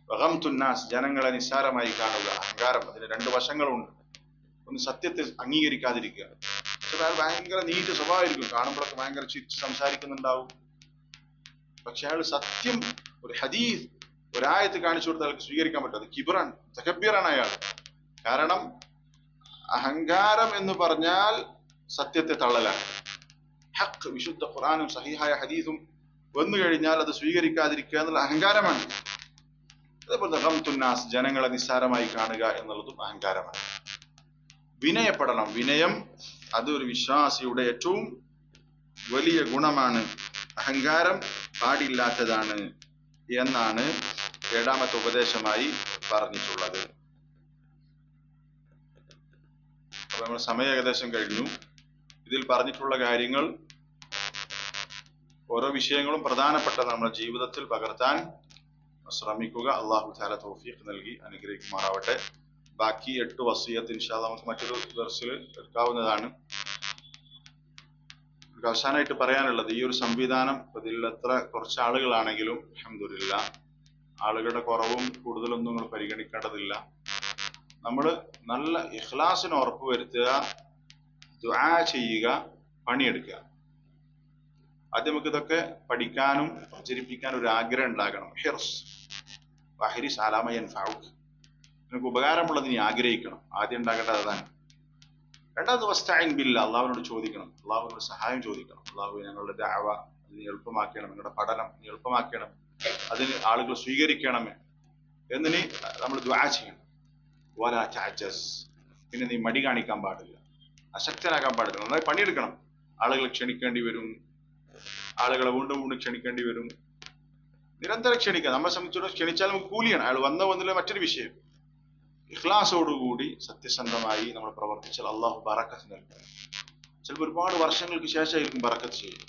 വഗംതുന്നാസ്, ജനങ്ങളെ നിസ്സാരമായി കാണുക, അഹങ്കാരം. അതിന് രണ്ട് വശങ്ങളുണ്ട്. ഒന്ന് സത്യത്തെ അംഗീകരിക്കാതിരിക്കുക. അയാൾ ഭയങ്കര നീറ്റ് സ്വഭാവമായിരിക്കും, കാണുമ്പോഴൊക്കെ ഭയങ്കര ചിരിച്ച് സംസാരിക്കുന്നുണ്ടാവും, പക്ഷെ അയാൾ സത്യം, ഒരു ഹദീസ്, ഒരായത്ത് കാണിച്ചു കൊടുത്താൽ അയാൾക്ക് സ്വീകരിക്കാൻ പറ്റും. അത് കിബ്റാണ്, തകബ്ബീറാണ് അയാൾ. കാരണം അഹങ്കാരം എന്ന് പറഞ്ഞാൽ സത്യത്തെ തള്ളലാണ്. ഹഖ്, വിശുദ്ധ ഖുർആനും സഹീഹായ ഹദീസും വന്നു കഴിഞ്ഞാൽ അത് സ്വീകരിക്കാതിരിക്കുക എന്നുള്ള അഹങ്കാരമാണ്. അതേപോലെ ഗംതുന്നാസ്, ജനങ്ങളെ നിസ്സാരമായി കാണുക എന്നുള്ളതും അഹങ്കാരമാണ്. വിനയപ്പെടണം. വിനയം അത് ഒരു വിശ്വാസിയുടെ ഏറ്റവും വലിയ ഗുണമാണ്. അഹങ്കാരം പാടില്ലാത്തതാണ് എന്നാണ് ഏഴാമത്തെ ഉപദേശമായി പറഞ്ഞിട്ടുള്ളത്. അപ്പൊ നമ്മൾ സമയം ഏകദേശം കഴിഞ്ഞു. ഇതിൽ പറഞ്ഞിട്ടുള്ള കാര്യങ്ങൾ, ഓരോ വിഷയങ്ങളും പ്രധാനപ്പെട്ട നമ്മുടെ ജീവിതത്തിൽ പകർത്താൻ ശ്രമിക്കുക. അള്ളാഹു തആല തൗഫീഖ് നൽകി അനുഗ്രഹിക്കുമാറാവട്ടെ. ബാക്കി 8 വസിയത്ത് ഇൻഷാ അല്ലാഹ് നമുക്ക് മറ്റൊരു ദർസിൽ എടുക്കാവുന്നതാണ്. അവസാനമായിട്ട് പറയാനുള്ളത്, ഈ ഒരു സംവിധാനം ഇതിൽ എത്ര കുറച്ച് ആളുകളാണെങ്കിലും അൽഹംദുലില്ലാഹ്, ആളുകളുടെ കുറവും കൂടുതലൊന്നും നിങ്ങൾ പരിഗണിക്കേണ്ടതില്ല. നമ്മൾ നല്ല ഇഖ്ലാസിന് ഉറപ്പ് വരുത്തുക, ദുആ ചെയ്യുക, പണിയെടുക്കുക. ആദ്യം നമുക്ക് ഇതൊക്കെ പഠിക്കാനും പ്രചരിപ്പിക്കാനും ഒരു ആഗ്രഹം ഉണ്ടാകണം. ഹിർസ് വഹിരിസ് അലാ മാ യൻഫഉക, നിനക്ക് ഉപകാരമുള്ളത് നീ ആഗ്രഹിക്കണം. ആദ്യം ഉണ്ടാകേണ്ടത് അതാണ്. രണ്ടാമത് വസ്തഈൻ ബില്ലാഹ്, അള്ളാഹുവിനോട് ചോദിക്കണം, അള്ളാഹുവിനോട് സഹായം ചോദിക്കണം. അള്ളാഹു ഞങ്ങളുടെ ദഅവ നീ എളുപ്പമാക്കണം, നിങ്ങളുടെ പഠനം നീ എളുപ്പമാക്കണം, അതിന് ആളുകൾ സ്വീകരിക്കണമേ എന്ന് നമ്മൾ ദുആ ചെയ്യണം. വലാ തഅജസ്, പിന്നെ നീ മടി കാണിക്കാൻ പാടില്ല, അശക്തനാകാൻ പാടില്ല. നന്നായി പണിയെടുക്കണം. ആളുകളെ ക്ഷണിക്കേണ്ടി വരും, ആളുകളെ വീണ്ടും വീണ്ടും ക്ഷണിക്കേണ്ടി വരും. നിരന്തരം ക്ഷണിക്കുക. നമ്മെ സംബന്ധിച്ചിടത്തോളം ക്ഷണിച്ചാൽ നമുക്ക് കൂലിയാണ്. അയാൾ വന്നില്ല മറ്റൊരു വിഷയം. ഇഖ്ലാസോടുകൂടി സത്യസന്ധമായി നമ്മൾ പ്രവർത്തിച്ചാൽ അള്ളാഹു ബറക്കത്ത് നൽകും. ചിലപ്പോൾ ഒരുപാട് വർഷങ്ങൾക്ക് ശേഷമായിരിക്കും ബറക്കത്ത് ചെയ്യുക.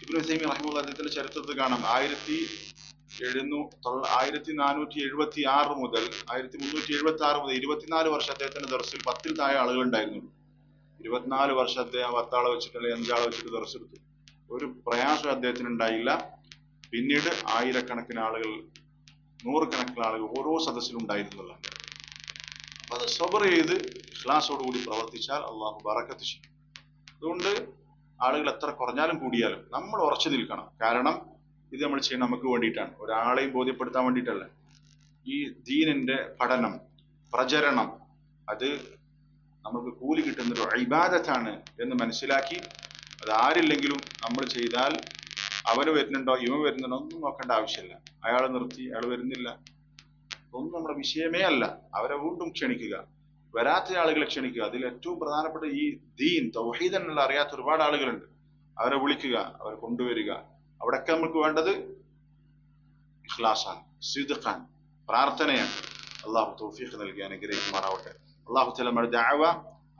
ഇബ്നു ഉസൈമീൻ റഹിമഹുല്ലാഹ് അദ്ദേഹത്തിന്റെ ചരിത്രത്തിൽ കാണാം, 1476 മുതൽ 1376 മുതൽ 24 വർഷം അദ്ദേഹത്തിന്റെ ദർസിൽ 10-ൽ താഴെ ആളുകൾ ഉണ്ടായിരുന്നു. 24 വർഷം അദ്ദേഹം 10 ആളെ വെച്ചിട്ട് അല്ലെങ്കിൽ 5 ആളെ വെച്ചിട്ട് ദർസ് എടുത്തു. ഒരു പ്രയാസം അദ്ദേഹത്തിന് ഉണ്ടായില്ല. പിന്നീട് ആയിരക്കണക്കിന് ആളുകൾ, നൂറുകണക്കിന് ആളുകൾ ഓരോ സദസ്സിലും ഉണ്ടായിരുന്നതാണ്. അപ്പൊ അത് സബർ ചെയ്ത് ഇഖ്ലാസോടുകൂടി പ്രവർത്തിച്ചാൽ അള്ളാഹു ബറക്കത്ത് ചെയ്യും. അതുകൊണ്ട് ആളുകൾ എത്ര കുറഞ്ഞാലും കൂടിയാലും നമ്മൾ ഉറച്ചു നിൽക്കണം. കാരണം ഇത് നമ്മൾ ചെയ്യണം നമുക്ക് വേണ്ടിയിട്ടാണ്, ഒരാളെയും ബോധ്യപ്പെടുത്താൻ വേണ്ടിയിട്ടല്ല. ഈ ദീനിന്റെ പഠനം, പ്രചരണം, അത് നമുക്ക് കൂലി കിട്ടുന്നൊരു ഇബാദത്താണ് എന്ന് മനസ്സിലാക്കി അത് ആരില്ലെങ്കിലും നമ്മൾ ചെയ്താൽ, അവന് വരുന്നുണ്ടോ ഇവൻ വരുന്നുണ്ടോ ഒന്നും നോക്കേണ്ട ആവശ്യമില്ല. അയാൾ നിർത്തി, അയാൾ വരുന്നില്ല, ഒന്നും നമ്മുടെ വിഷയമേ അല്ല. അവരെ വീണ്ടും ക്ഷണിക്കുക. വരാത്ത ആളുകളെ ക്ഷണിക്കുക. അതിൽ ഏറ്റവും പ്രധാനപ്പെട്ട ഈ ദീൻ തൗഹീദ് എന്നുള്ള അറിയാത്ത ഒരുപാട് ആളുകളുണ്ട്. അവരെ വിളിക്കുക, അവരെ കൊണ്ടുവരിക. അവിടെയൊക്കെ നമുക്ക് വേണ്ടത് ഇഖ്ലാസാണ്, സിദ്ഖാൻ, പ്രാർത്ഥനയാണ്. അള്ളാഹു തൗഫീഖ് നൽകി അനുഗ്രഹിക്കുമാറാവട്ടെ. അള്ളാഹു തആല നമ്മുടെ ദഅവ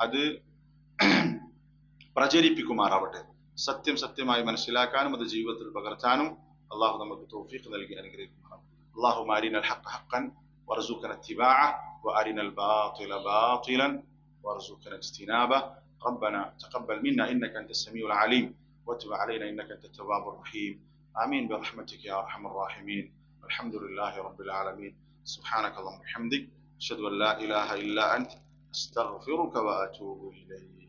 അത് പ്രചരിപ്പിക്കുമാറാവട്ടെ. സത്യം സത്യമായി മനസ്സിലാക്കാനും അത് ജീവിതത്തിൽ പകർത്താനും അള്ളാഹു നമുക്ക് തൗഫീഖ് നൽകി അനുഗ്രഹിക്കുമാറാവട്ടെ. اللهم أرنا الحق حقا وارزقنا اتباعه وأرنا الباطل باطلا وارزقنا اجتنابه. ربنا تقبل منا إنك أنت السميع العليم وتب علينا إنك أنت التواب الرحيم. آمين برحمتك يا أرحم الراحمين. الحمد لله رب العالمين. سبحانك اللهم وبحمدك أشهد أن لا إله إلا أنت أستغفرك وأتوب إليك.